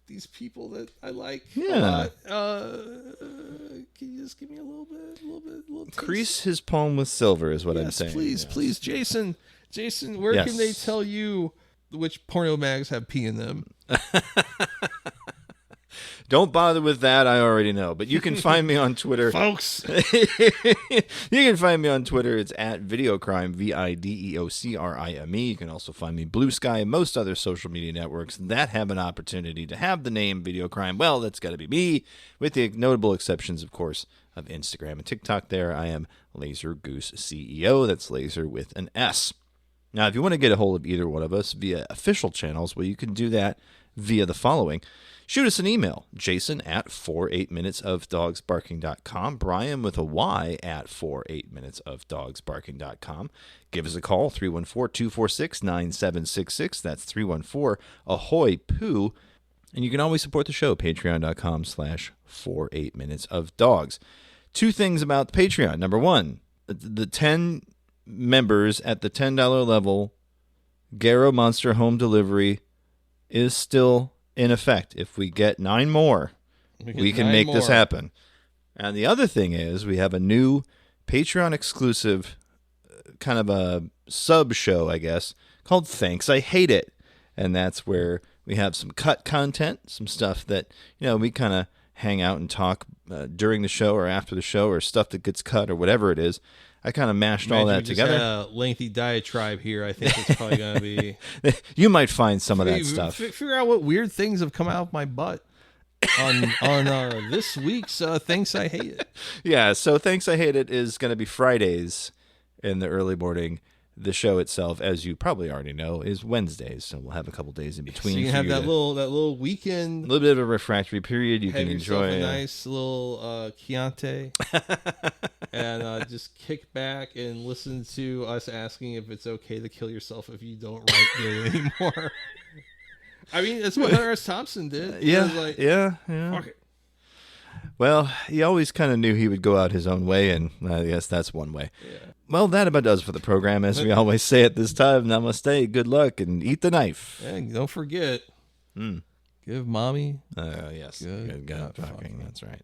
these people that I like a lot. Can you just give me a little taste? Crease his palm with silver is what I'm saying. Please, Jason, where can they tell you which porno mags have pee in them? Don't bother with that. I already know. But you can find me on Twitter. Folks. You can find me on Twitter. It's at Videocrime, VIDEOCRIME. You can also find me Blue Sky and most other social media networks that have an opportunity to have the name Videocrime. Well, that's got to be me, with the notable exceptions, of course, of Instagram and TikTok. There, I am Laser Goose CEO. That's laser with an S. Now, if you want to get a hold of either one of us via official channels, well, you can do that via the following. Shoot us an email, Jason at 48minutesofdogsbarking.com, Brian with a Y at 48minutesofdogsbarking.com. Give us a call, 314-246-9766. That's 314-AHOY POO. And you can always support the show, patreon.com/48minutesofdogs. 2 things about the Patreon. Number 1, the 10 members at the $10 level, Garo Monster Home Delivery is still in effect. If we get 9 more, we can make this happen. And the other thing is we have a new Patreon exclusive kind of a sub show, I guess, called Thanks I Hate It. And that's where we have some cut content, some stuff that, we kind of hang out and talk during the show or after the show, or stuff that gets cut or whatever it is. I kind of mashed all that together. Just had a lengthy diatribe here. I think it's probably going to be... You might find some of that stuff. Figure out what weird things have come out of my butt. on this week's Thanks I Hate It. Yeah, so Thanks I Hate It is going to be Fridays in the early morning. The show itself, as you probably already know, is Wednesdays, so we'll have a couple days in between. So you for have you that to- little weekend. a little bit of a refractory period. You have can yourself enjoy a nice little Chianti, and just kick back and listen to us asking if it's okay to kill yourself if you don't write good anymore. I mean, that's what Hunter S. Thompson did. He was like, yeah. Fuck it. Well, he always kind of knew he would go out his own way, and I guess that's one way. Yeah. Well, that about does for the program. As we always say at this time, namaste, good luck, and eat the knife. And don't forget, give mommy yes, good talking. That's right.